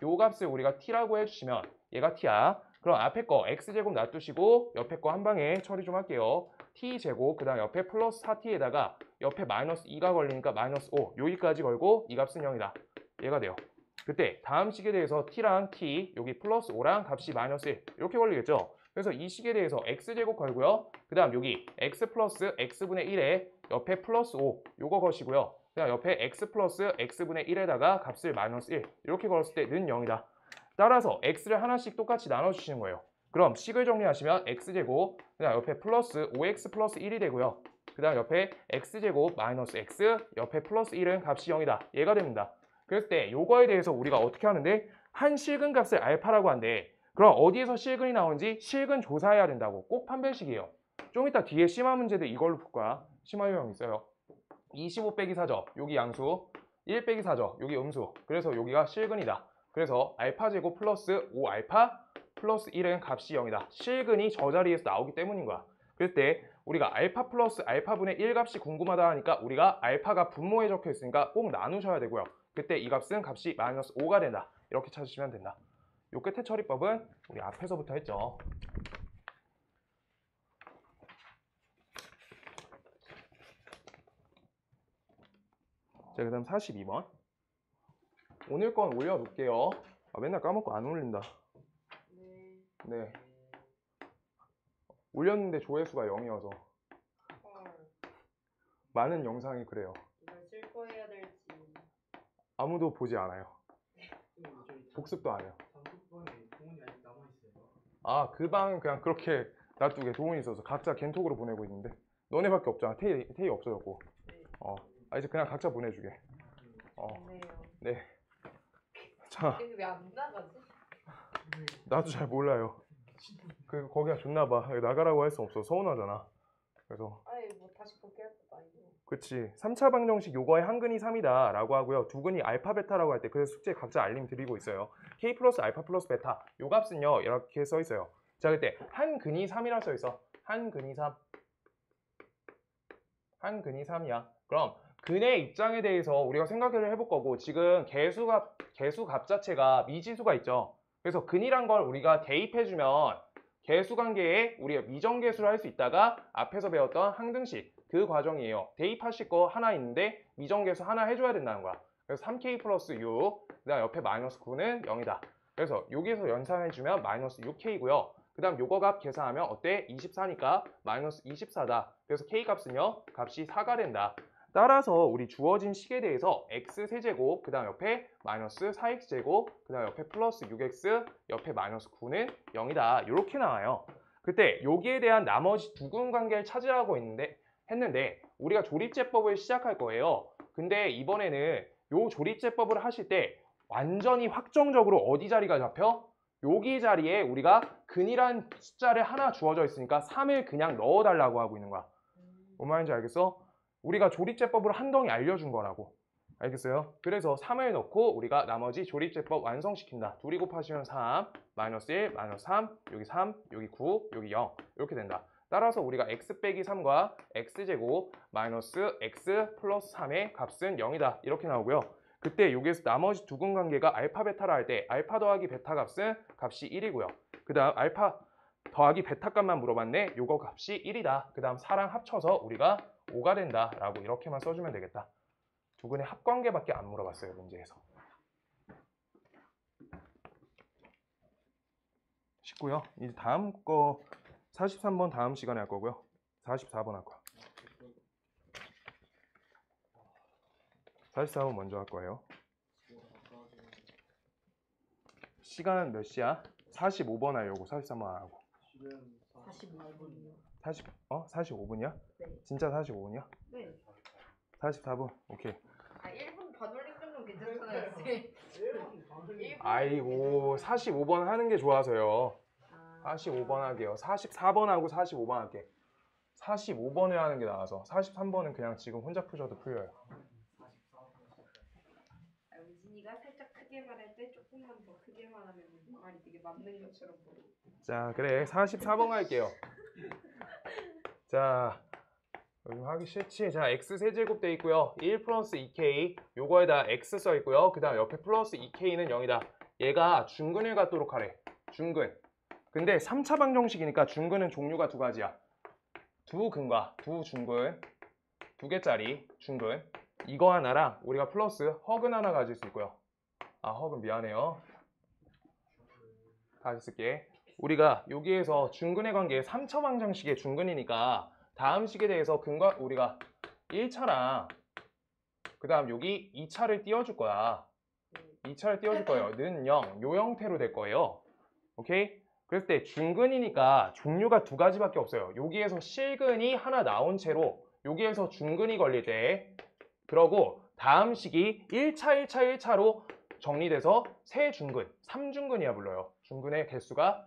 요 값을 우리가 t라고 해주시면 얘가 t야. 그럼 앞에 거 x제곱 놔두시고 옆에 거 한 방에 처리 좀 할게요. t제곱 그 다음 옆에 플러스 4t에다가 옆에 마이너스 2가 걸리니까 마이너스 5 여기까지 걸고 이 값은 0이다. 얘가 돼요. 그때 다음 식에 대해서 t랑 t 여기 플러스 5랑 값이 마이너스 1 이렇게 걸리겠죠. 그래서 이 식에 대해서 x제곱 걸고요. 그 다음 여기 x 플러스 x분의 1에 옆에 플러스 5 요거 거시고요. 그 다음 옆에 x 플러스 x분의 1에다가 값을 마이너스 1 이렇게 걸었을 때 는 0이다. 따라서 x를 하나씩 똑같이 나눠주시는 거예요. 그럼 식을 정리하시면 x제곱 그 다음 옆에 플러스 5x 플러스 1이 되고요. 그 다음 옆에 x제곱 마이너스 x 옆에 플러스 1은 값이 0이다. 얘가 됩니다. 그랬을 때 요거에 대해서 우리가 어떻게 하는데 한 실근 값을 알파라고 한대. 그럼 어디에서 실근이 나오는지 실근 조사해야 된다고. 꼭 판별식이에요. 좀 이따 뒤에 심화 문제들 이걸로 풀 거야. 심화 유형 있어요. 25 빼기 4죠. 여기 양수. 1 빼기 4죠. 여기 음수. 그래서 여기가 실근이다. 그래서 알파 제곱 플러스 5알파 플러스 1은 값이 0이다. 실근이 저 자리에서 나오기 때문인 거야. 그럴 때 우리가 알파 플러스 알파분의 1 값이 궁금하다 하니까 우리가 알파가 분모에 적혀 있으니까 꼭 나누셔야 되고요. 그때 이 값은 값이 마이너스 5가 된다. 이렇게 찾으시면 된다. 요 끝에 처리법은 우리 앞에서부터 했죠. 자, 그 다음 42번. 오늘 건 올려놓을게요. 맨날 까먹고 안 올린다. 네. 네. 올렸는데 조회수가 0이어서 헐. 많은 영상이 그래요. 이걸 슬퍼해야 될지. 아무도 보지 않아요. 복습도 안 해요. 단톡방에 동훈이 아직 남아있어요. 아, 그 방은 그냥 그렇게 놔두게 동훈이 있어서 각자 겐톡으로 보내고 있는데 너네밖에 없잖아. 테이 없어졌고. 네. 이제 그냥 각자 보내주게. 좋네요. 네. 자, 근데 왜 안 나가지? 나도 잘 몰라요. 거기가 좋나 봐. 나가라고 할 수 없어. 서운하잖아. 그래서 아예 뭐 다시 복귀할 것도 아니고. 그치. 3차 방정식 요거의 한근이 3이다 라고 하고요. 두근이 알파 베타라고 할 때 그래서 숙제 각자 알림 드리고 있어요. k 플러스 알파 플러스 베타 요 값은요 이렇게 써 있어요. 자, 그때 한근이 3이라 써 있어. 한근이 3. 한근이 3이야. 그럼 근의 입장에 대해서 우리가 생각을 해볼 거고 지금 개수값 자체가 미지수가 있죠. 그래서 근이란 걸 우리가 대입해주면 개수관계에 우리가 미정계수를 할 수 있다가 앞에서 배웠던 항등식 그 과정이에요. 대입하실 거 하나 있는데 미정계수 하나 해줘야 된다는 거야. 그래서 3k 플러스 6, 그 다음 옆에 마이너스 9는 0이다. 그래서 여기에서 연산해주면 마이너스 6k고요. 그 다음 요거 값 계산하면 어때? 24니까 마이너스 24다. 그래서 k 값은요, 값이 4가 된다. 따라서 우리 주어진 식에 대해서 x 세제곱, 그 다음 옆에 마이너스 4x제곱, 그 다음 옆에 플러스 6x, 옆에 마이너스 9는 0이다. 이렇게 나와요. 그때 여기에 대한 나머지 두근 관계를 찾으라고 했는데 우리가 조립제법을 시작할 거예요. 근데 이번에는 요 조립제법을 하실 때 완전히 확정적으로 어디 자리가 잡혀? 여기 자리에 우리가 근이란 숫자를 하나 주어져 있으니까 3을 그냥 넣어달라고 하고 있는 거야. 뭔 말인지 알겠어? 우리가 조립제법을 한 덩이 알려준 거라고. 알겠어요? 그래서 3을 넣고 우리가 나머지 조립제법 완성시킨다. 둘이 곱하시면 3, 마이너스 1, 마이너스 3, 여기 3, 여기 9, 여기 0 이렇게 된다. 따라서 우리가 x 빼기 3과 x제곱 마이너스 x 플러스 3의 값은 0이다. 이렇게 나오고요. 그때 여기에서 나머지 두근 관계가 알파 베타라 할 때 알파 더하기 베타 값은 값이 1이고요. 그 다음 알파 더하기 베타 값만 물어봤네. 요거 값이 1이다. 그 다음 4랑 합쳐서 우리가 5가 된다 라고 이렇게만 써주면 되겠다. 두근의 합관계밖에 안 물어봤어요 문제에서. 쉽고요. 이제 다음 거 43번 다음 시간에 할 거고요. 44번 할 거야. 44번 먼저 할 거예요. 시간 몇 시야? 45번 하려고 43번 안 하고. 지금 45분이요. 45분이야? 네. 진짜 45분이야? 네. 44분? 오케이. 아 1분 반올림 정도 1번은 괜찮잖아요. 쌤. 1번 당연히 아이고 45번 하는 게 좋아서요. 아, 45번 할게요. 44번하고 45번 할게. 45번을 하는 게 나아서 43번은 그냥 지금 혼자 푸셔도 풀려요. 우진이가 살짝 크게 말할 때 조금만 더 크게 말하면 말이 되게 맞는 것처럼 보여. 자, 그래. 44번 갈게요. 자, 여기 하기 싫지? 자, x 세제곱 돼 있고요. 1 플러스 2k 요거에다 x 써 있고요. 그 다음 옆에 플러스 2k는 0이다. 얘가 중근을 갖도록 하래. 중근. 근데 3차 방정식이니까 중근은 종류가 두 가지야. 두 근과 두 중근, 두 개짜리 중근. 이거 하나랑 우리가 플러스 허근 하나 가질 수 있고요. 아, 허근 미안해요. 다시 쓸게. 우리가 여기에서 중근의 관계 3차 방정식의 중근이니까 다음 식에 대해서 근과 우리가 1차랑 그 다음 여기 2차를 띄워줄 거야. 2차를 띄워줄 거예요. 는 0, 요 형태로 될 거예요. 오케이? 그랬을 때 중근이니까 종류가 두 가지밖에 없어요. 여기에서 실근이 하나 나온 채로 여기에서 중근이 걸릴 때 그러고 다음 식이 1차, 1차, 1차로 정리돼서 세 중근, 3중근이야 불러요. 중근의 개수가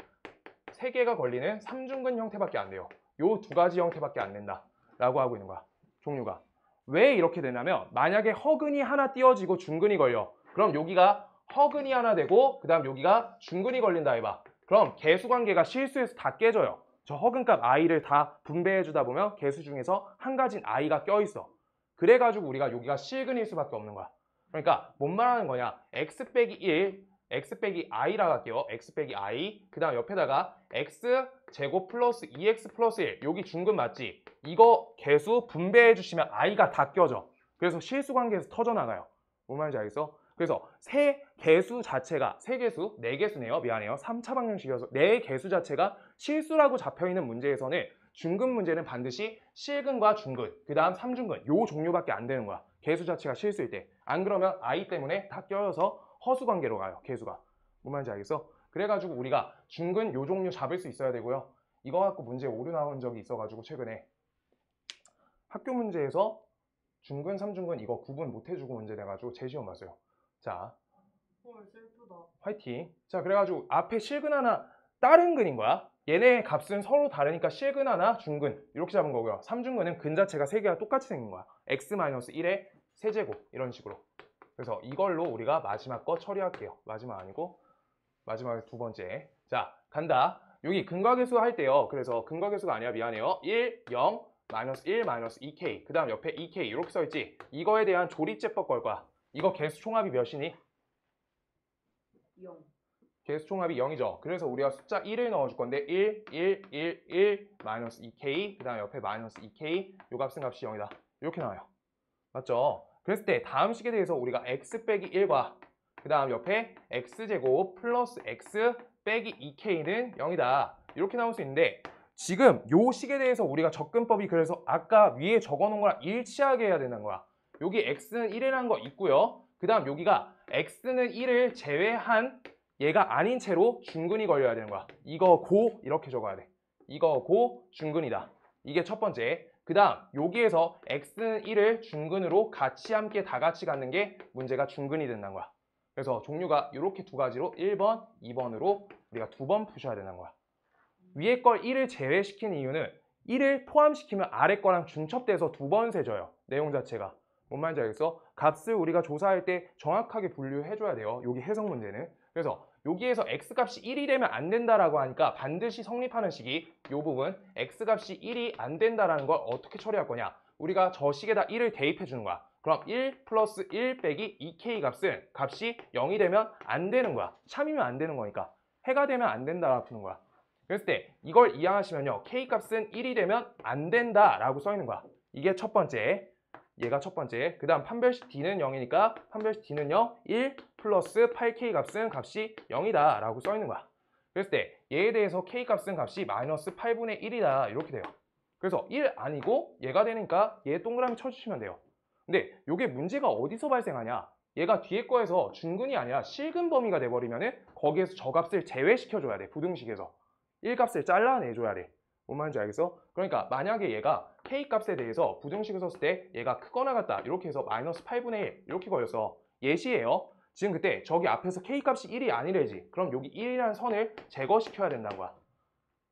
3개가 걸리는 3중근 형태밖에 안 돼요. 요 두 가지 형태밖에 안 된다 라고 하고 있는 거야. 종류가. 왜 이렇게 되냐면 만약에 허근이 하나 띄워지고 중근이 걸려. 그럼 여기가 허근이 하나 되고 그 다음 여기가 중근이 걸린다 해봐. 그럼 개수관계가 실수해서 다 깨져요. 저 허근값 i를 다 분배해 주다 보면 개수 중에서 한 가지는 i가 껴있어. 그래가지고 우리가 여기가 실근일 수밖에 없는 거야. 그러니까 뭔 말하는 거냐. x 빼기 1, x 빼기 i라고 할게요. x 빼기 i. 그 다음 옆에다가 x 제곱 플러스 2x 플러스 1. 여기 중근 맞지? 이거 개수 분배해 주시면 i가 다 껴져. 그래서 실수관계에서 터져나가요. 뭔 말인지 알겠어? 그래서 세 개수 자체가, 세 개수, 네 개수네요. 미안해요. 3차 방정식이어서 네 개수 자체가 실수라고 잡혀있는 문제에서는 중근 문제는 반드시 실근과 중근, 그 다음 3중근 요 종류밖에 안 되는 거야. 개수 자체가 실수일 때. 안 그러면 i 때문에 다 껴여서 허수관계로 가요. 개수가. 뭔 말인지 알겠어? 그래가지고 우리가 중근 요 종류 잡을 수 있어야 되고요. 이거 갖고 문제 오류 나온 적이 있어가지고 최근에 학교 문제에서 중근, 3중근 이거 구분 못 해주고 문제 내가지고 재시험 봤어요. 자, 헐 슬프다. 화이팅. 자, 그래가지고 앞에 실근 하나 다른 근인 거야. 얘네 값은 서로 다르니까 실근 하나, 중근 이렇게 잡은 거고요. 3중근은 근 자체가 세 개가 똑같이 생긴 거야. x-1의 세제곱 이런 식으로. 그래서 이걸로 우리가 마지막 거 처리할게요. 마지막 아니고 마지막에 두 번째. 자, 간다. 여기 근과계수 할 때요. 그래서 근과계수가 아니라 미안해요. 1, 0, 마이너스 1, 마이너스 2k. 그 다음 옆에 2k 이렇게 써있지. 이거에 대한 조립제법 걸 거야. 이거 개수 총합이 몇이니? 0. 개수 총합이 0이죠. 그래서 우리가 숫자 1을 넣어줄 건데 1, 1, 1, 1, 마이너스 2k. 그 다음 옆에 마이너스 2k. 요 값은 값이 0이다. 이렇게 나와요. 맞죠? 그랬을 때 다음 식에 대해서 우리가 x 빼기 1과 그 다음 옆에 x제곱 플러스 x 빼기 2k는 0이다. 이렇게 나올 수 있는데 지금 요 식에 대해서 우리가 접근법이 그래서 아까 위에 적어놓은 거랑 일치하게 해야 되는 거야. 여기 x는 1이라는 거 있고요. 그 다음 여기가 x는 1을 제외한 얘가 아닌 채로 중근이 걸려야 되는 거야. 이거 고 이렇게 적어야 돼. 이거 고 중근이다. 이게 첫 번째. 그 다음 여기에서 x는 1을 중근으로 같이 함께 다 같이 갖는 게 문제가 중근이 된다는 거야. 그래서 종류가 이렇게 두 가지로 1번, 2번으로 우리가 두 번 푸셔야 되는 거야. 위에 걸 1을 제외시키는 이유는 1을 포함시키면 아래 거랑 중첩돼서 두 번 세져요. 내용 자체가. 뭔 말인지 알겠어? 값을 우리가 조사할 때 정확하게 분류해줘야 돼요. 여기 해석 문제는. 그래서 여기에서 x값이 1이 되면 안 된다라고 하니까 반드시 성립하는 식이 이 부분 x값이 1이 안 된다라는 걸 어떻게 처리할 거냐. 우리가 저 식에다 1을 대입해 주는 거야. 그럼 1 플러스 1 빼기 2k 값은 값이 0이 되면 안 되는 거야. 참이면 안 되는 거니까. 해가 되면 안 된다라고 푸는 거야. 그랬을 때 이걸 이해하시면요. k 값은 1이 되면 안 된다라고 써 있는 거야. 이게 첫 번째. 얘가 첫 번째. 그 다음 판별식 d는 0이니까 판별식 d는요. 1 플러스 8k 값은 값이 0이다 라고 써 있는 거야. 그랬을 때 얘에 대해서 k 값은 값이 마이너스 8분의 1이다 이렇게 돼요. 그래서 1 아니고 얘가 되니까 얘 동그라미 쳐주시면 돼요. 근데 이게 문제가 어디서 발생하냐. 얘가 뒤에 거에서 중근이 아니라 실근 범위가 돼버리면은 거기에서 저 값을 제외시켜줘야 돼. 부등식에서 1 값을 잘라내줘야 돼. 뭔 말인지 알겠어? 그러니까 만약에 얘가 k 값에 대해서 부등식을 썼을 때 얘가 크거나 같다 이렇게 해서 마이너스 8분의 1 이렇게 걸렸어. 예시예요. 지금 그때 저기 앞에서 K값이 1이 아니래지. 그럼 여기 1이라는 선을 제거시켜야 된다는 거야.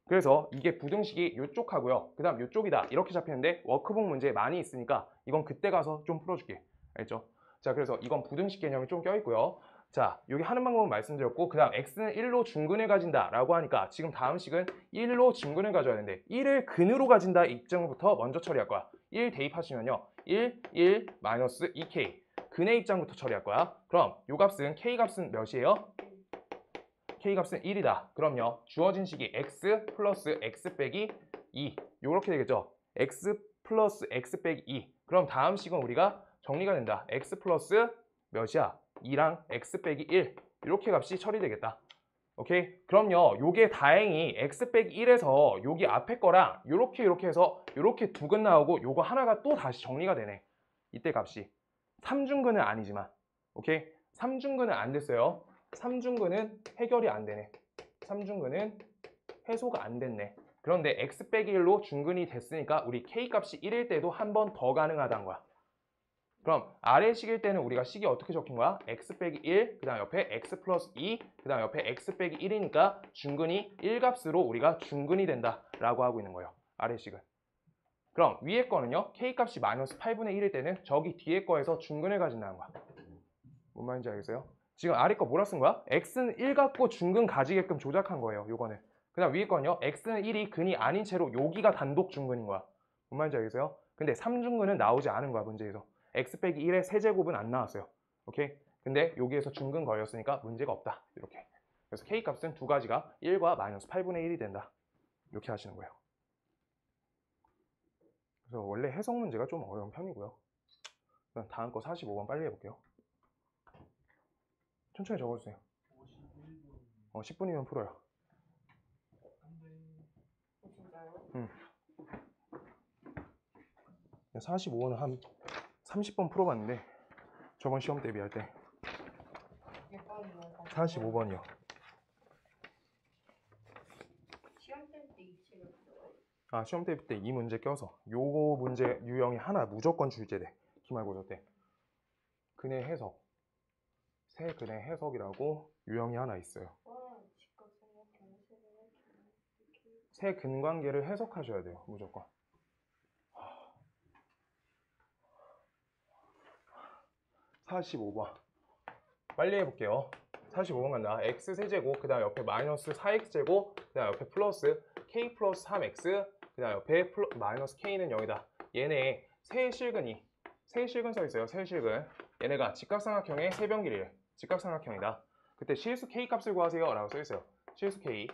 그래서 이게 부등식이 이쪽하고요. 그 다음 이쪽이다. 이렇게 잡히는데 워크북 문제 많이 있으니까 이건 그때 가서 좀 풀어줄게. 알죠? 자, 그래서 이건 부등식 개념이 좀 껴있고요. 자, 여기 하는 방법은 말씀드렸고 그 다음 x는 1로 중근을 가진다 라고 하니까 지금 다음 식은 1로 중근을 가져야 되는데 1을 근으로 가진다 입장부터 먼저 처리할 거야. 1 대입하시면요. 1 마이너스 2k 근의 입장부터 처리할 거야. 그럼 요 값은 k값은 몇이에요? k값은 1이다. 그럼요. 주어진 식이 x 플러스 x 빼기 2 요렇게 되겠죠. x 플러스 x 빼기 2 그럼 다음 식은 우리가 정리가 된다. x 플러스 몇이야? 2랑 x 빼기 1 이렇게 값이 처리되겠다. 오케이? 그럼요. 요게 다행히 x 빼기 1에서 여기 앞에 거랑 요렇게 해서 요렇게 두 근 나오고 요거 하나가 또 다시 정리가 되네. 이때 값이 3중근은 아니지만 오케이? 3중근은 안 됐어요. 3중근은 해결이 안 되네. 3중근은 해소가 안 됐네. 그런데 x 빼기 1로 중근이 됐으니까 우리 k 값이 1일 때도 한 번 더 가능하다는 거야. 그럼 아래 식일 때는 우리가 식이 어떻게 적힌 거야? x 빼기 1, 그 다음 옆에 x 플러스 2, 그 다음 옆에 x 빼기 1이니까 중근이 1값으로 우리가 중근이 된다 라고 하고 있는 거예요. 아래 식은. 그럼 위에 거는요. k 값이 마이너스 8분의 1일 때는 저기 뒤에 거에서 중근을 가진다는 거야. 뭔 말인지 알겠어요? 지금 아래 거 뭐라 쓴 거야? x는 1 갖고 중근 가지게끔 조작한 거예요. 요거는. 그 다음 위에 거는요. x는 1이 근이 아닌 채로 여기가 단독 중근인 거야. 뭔 말인지 알겠어요? 근데 3중근은 나오지 않은 거야. 문제에서. x 빼기 1의 세제곱은 안 나왔어요. 오케이? 근데 여기에서 중근 걸렸으니까 문제가 없다. 이렇게. 그래서 k 값은 두 가지가 1과 마이너스 8분의 1이 된다. 이렇게 하시는 거예요. 그래서 원래 해석 문제가 좀 어려운 편이고요. 그럼 다음 거 45번 빨리 해볼게요. 천천히 적어주세요. 10분이면 풀어요. 진짜요? 45번은 한 30번 풀어봤는데 저번 시험 대비할 때 45번이요. 시험 때이 책을 풀어요. 아, 시험 대비 때 이 문제 껴서 요거 문제 유형이 하나 무조건 출제돼. 기말고사 때. 근의 해석. 세 근의 해석이라고 유형이 하나 있어요. 와, 직각삼각 경세를 이렇게. 세 근관계를 해석하셔야 돼요. 무조건. 45번. 빨리 해볼게요. 45번 간다. x 세제곱, 그 다음 옆에 마이너스 4x제곱, 그 다음 옆에 플러스 k 플러스 3x, 그 다음 옆에 마이너스 k는 0이다. 얘네 세실근이, 세실근 써있어요. 세실근. 얘네가 직각삼각형의 세변길이래. 직각삼각형이다. 그때 실수 k 값을 구하세요 라고 써있어요. 실수 k.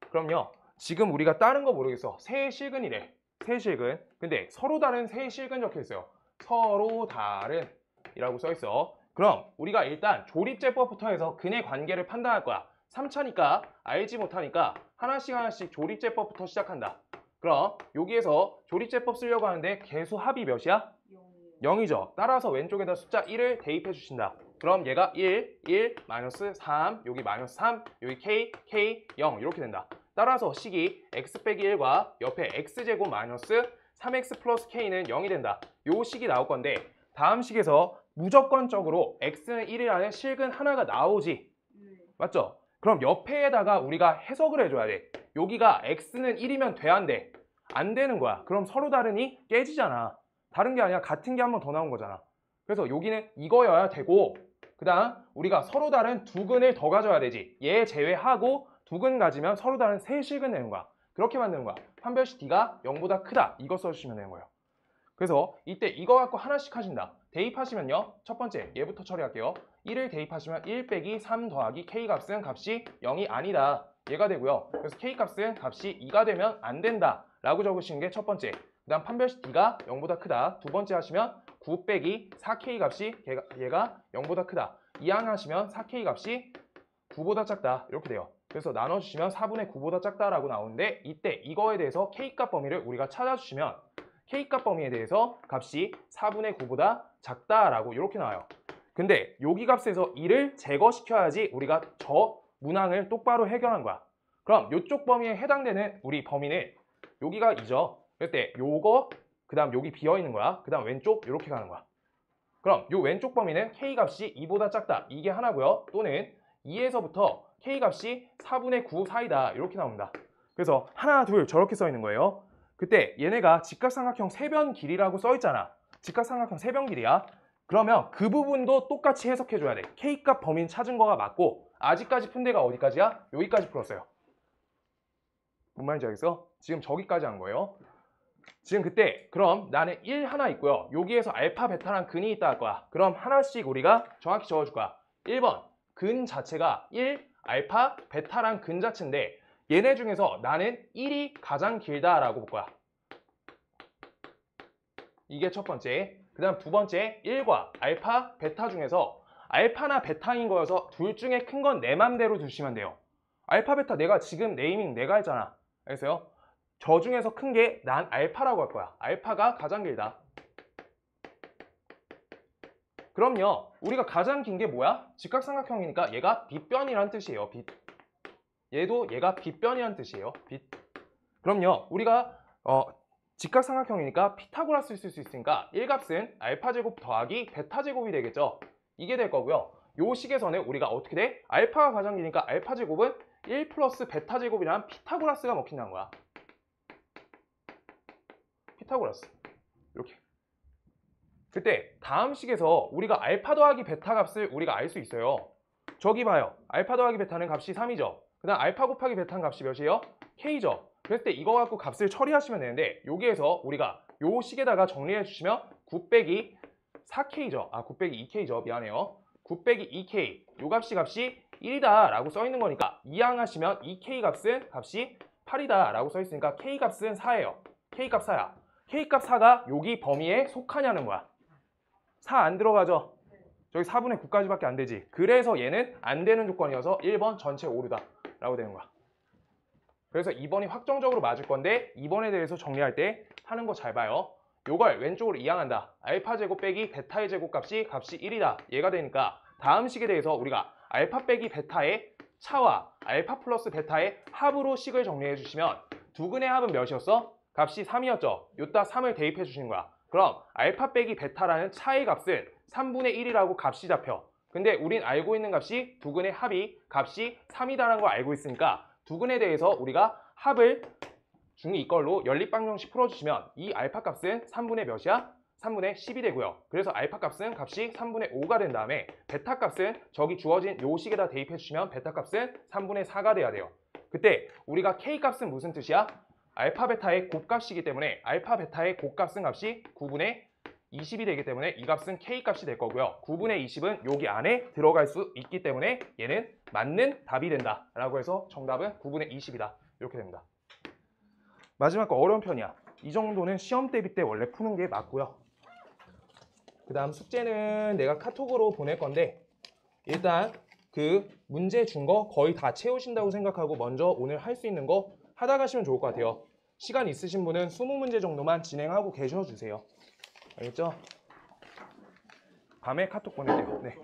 그럼요. 지금 우리가 다른 거 모르겠어. 세실근이래. 세실근. 근데 서로 다른 세실근 적혀있어요. 서로 다른 이라고 써있어. 그럼 우리가 일단 조립제법부터 해서 근의 관계를 판단할 거야. 3차니까 알지 못하니까 하나씩 조립제법부터 시작한다. 그럼 여기에서 조립제법 쓰려고 하는데 계수 합이 몇이야? 0이죠. 따라서 왼쪽에다 숫자 1을 대입해 주신다. 그럼 얘가 1, 마이너스 3, 여기 마이너스 3, 여기 k, 0 이렇게 된다. 따라서 식이 x 빼기 1과 옆에 x제곱 마이너스 3x 플러스 k는 0이 된다. 요 식이 나올 건데 다음 식에서 무조건적으로 x는 1이라는 실근 하나가 나오지. 맞죠? 그럼 옆에다가 우리가 해석을 해줘야 돼. 여기가 x는 1이면 돼, 안 돼? 안 되는 거야. 그럼 서로 다르니 깨지잖아. 다른 게 아니라 같은 게 한 번 더 나온 거잖아. 그래서 여기는 이거여야 되고 그 다음 우리가 서로 다른 두 근을 더 가져야 되지. 얘 제외하고 두 근 가지면 서로 다른 세 실근 내는 거야. 그렇게 만드는 거야. 판별식 d가 0보다 크다. 이거 써주시면 되는 거예요. 그래서 이때 이거 갖고 하나씩 하신다. 대입하시면요. 첫 번째 얘부터 처리할게요. 1을 대입하시면 1 빼기 3 더하기 k 값은 값이 0이 아니다. 얘가 되고요. 그래서 k 값은 값이 2가 되면 안 된다. 라고 적으시는 게 첫 번째. 그 다음 판별식 d가 0보다 크다. 두 번째 하시면 9 빼기 4k 값이 얘가 0보다 크다. 이항하시면 4k 값이 9보다 작다. 이렇게 돼요. 그래서 나눠주시면 4분의 9보다 작다라고 나오는데 이때 이거에 대해서 k값 범위를 우리가 찾아주시면 k값 범위에 대해서 값이 4분의 9보다 작다라고 이렇게 나와요. 근데 여기 값에서 2를 제거시켜야지 우리가 저 문항을 똑바로 해결한 거야. 그럼 이쪽 범위에 해당되는 우리 범위는 여기가 2죠. 그때 요거 그 다음 여기 비어있는 거야. 그 다음 왼쪽 이렇게 가는 거야. 그럼 요 왼쪽 범위는 k 값이 2보다 작다. 이게 하나고요. 또는 2에서부터 k 값이 4분의 9 사이다. 이렇게 나옵니다. 그래서 하나, 둘 저렇게 써 있는 거예요. 그때 얘네가 직각삼각형 세변 길이라고 써 있잖아. 직각삼각형 세변 길이야. 그러면 그 부분도 똑같이 해석해 줘야 돼. K값 범위는 찾은 거가 맞고 아직까지 푼 데가 어디까지야? 여기까지 풀었어요. 뭔 말인지 알겠어? 지금 저기까지 한 거예요. 지금 그때 그럼 나는 1 하나 있고요. 여기에서 알파, 베타랑 근이 있다 할 거야. 그럼 하나씩 우리가 정확히 적어줄 거야. 1번 근 자체가 1, 알파, 베타랑 근 자체인데 얘네 중에서 나는 1이 가장 길다라고 볼 거야. 이게 첫 번째. 그 다음 두 번째 1과 알파, 베타 중에서 알파나 베타인 거여서 둘 중에 큰 건 내 맘대로 두시면 돼요. 알파, 베타 내가 지금 네이밍 내가 했잖아. 알겠어요? 저 중에서 큰 게 난 알파라고 할 거야. 알파가 가장 길다. 그럼요. 우리가 가장 긴 게 뭐야? 직각삼각형이니까 얘가 빗변이란 뜻이에요. 빗. 얘도 얘가 빗변이란 뜻이에요. 빗. 그럼요. 우리가 직각삼각형이니까 피타고라스를 쓸 수 있으니까 1값은 알파 제곱 더하기 베타 제곱이 되겠죠. 이게 될 거고요. 요 식에서는 우리가 어떻게 돼? 알파가 가장 기니까 알파 제곱은 1 플러스 베타 제곱이란 피타고라스가 먹힌다는 거야. 피타고라스. 이렇게. 그때 다음 식에서 우리가 알파 더하기 베타 값을 우리가 알 수 있어요. 저기 봐요. 알파 더하기 베타는 값이 3이죠. 그 다음 알파 곱하기 베타는 값이 몇이에요? K죠. 그랬을 때 이거 갖고 값을 처리하시면 되는데 여기에서 우리가 요 식에다가 정리해 주시면 9 빼기 4K죠. 9 빼기 2K죠. 미안해요. 9 빼기 2K 요 값이 1이다 라고 써 있는 거니까 이항하시면 2K 값은 값이 8이다 라고 써 있으니까 K 값은 4예요. K 값 4야. K 값 4가 여기 범위에 속하냐는 거야. 4 안 들어가죠? 저기 4분의 9까지밖에 안 되지. 그래서 얘는 안 되는 조건이어서 1번 전체 오르다 라고 되는 거야. 그래서 2번이 확정적으로 맞을 건데 2번에 대해서 정리할 때 하는 거 잘 봐요. 요걸 왼쪽으로 이항한다. 알파 제곱 빼기 베타의 제곱값이 1이다. 얘가 되니까 다음 식에 대해서 우리가 알파 빼기 베타의 차와 알파 플러스 베타의 합으로 식을 정리해 주시면 두 근의 합은 몇이었어? 값이 3이었죠. 요따 3을 대입해 주시는 거야. 그럼 알파 빼기 베타라는 차의 값은 3분의 1이라고 값이 잡혀. 근데 우린 알고 있는 값이 두 근의 합이 값이 3이다라는 걸 알고 있으니까 두 근에 대해서 우리가 합을 중2 이걸로 연립방정식 풀어주시면 이 알파 값은 3분의 몇이야? 3분의 10이 되고요. 그래서 알파 값은 값이 3분의 5가 된 다음에 베타 값은 저기 주어진 요 식에다 대입해 주시면 베타 값은 3분의 4가 돼야 돼요. 그때 우리가 K 값은 무슨 뜻이야? 알파 베타의 곱값이기 때문에 알파 베타의 곱값은 값이 9분의 20이 되기 때문에 이 값은 K 값이 될 거고요. 9분의 20은 여기 안에 들어갈 수 있기 때문에 얘는 맞는 답이 된다 라고 해서 정답은 9분의 20이다 이렇게 됩니다. 마지막 거 어려운 편이야. 이 정도는 시험 대비 때 원래 푸는 게 맞고요. 그 다음 숙제는 내가 카톡으로 보낼 건데 일단 그 문제 준 거 거의 다 채우신다고 생각하고 먼저 오늘 할 수 있는 거 하다 가시면 좋을 것 같아요. 시간 있으신 분은 20문제 정도만 진행하고 계셔주세요. 알겠죠? 밤에 카톡 보낼게요. 네.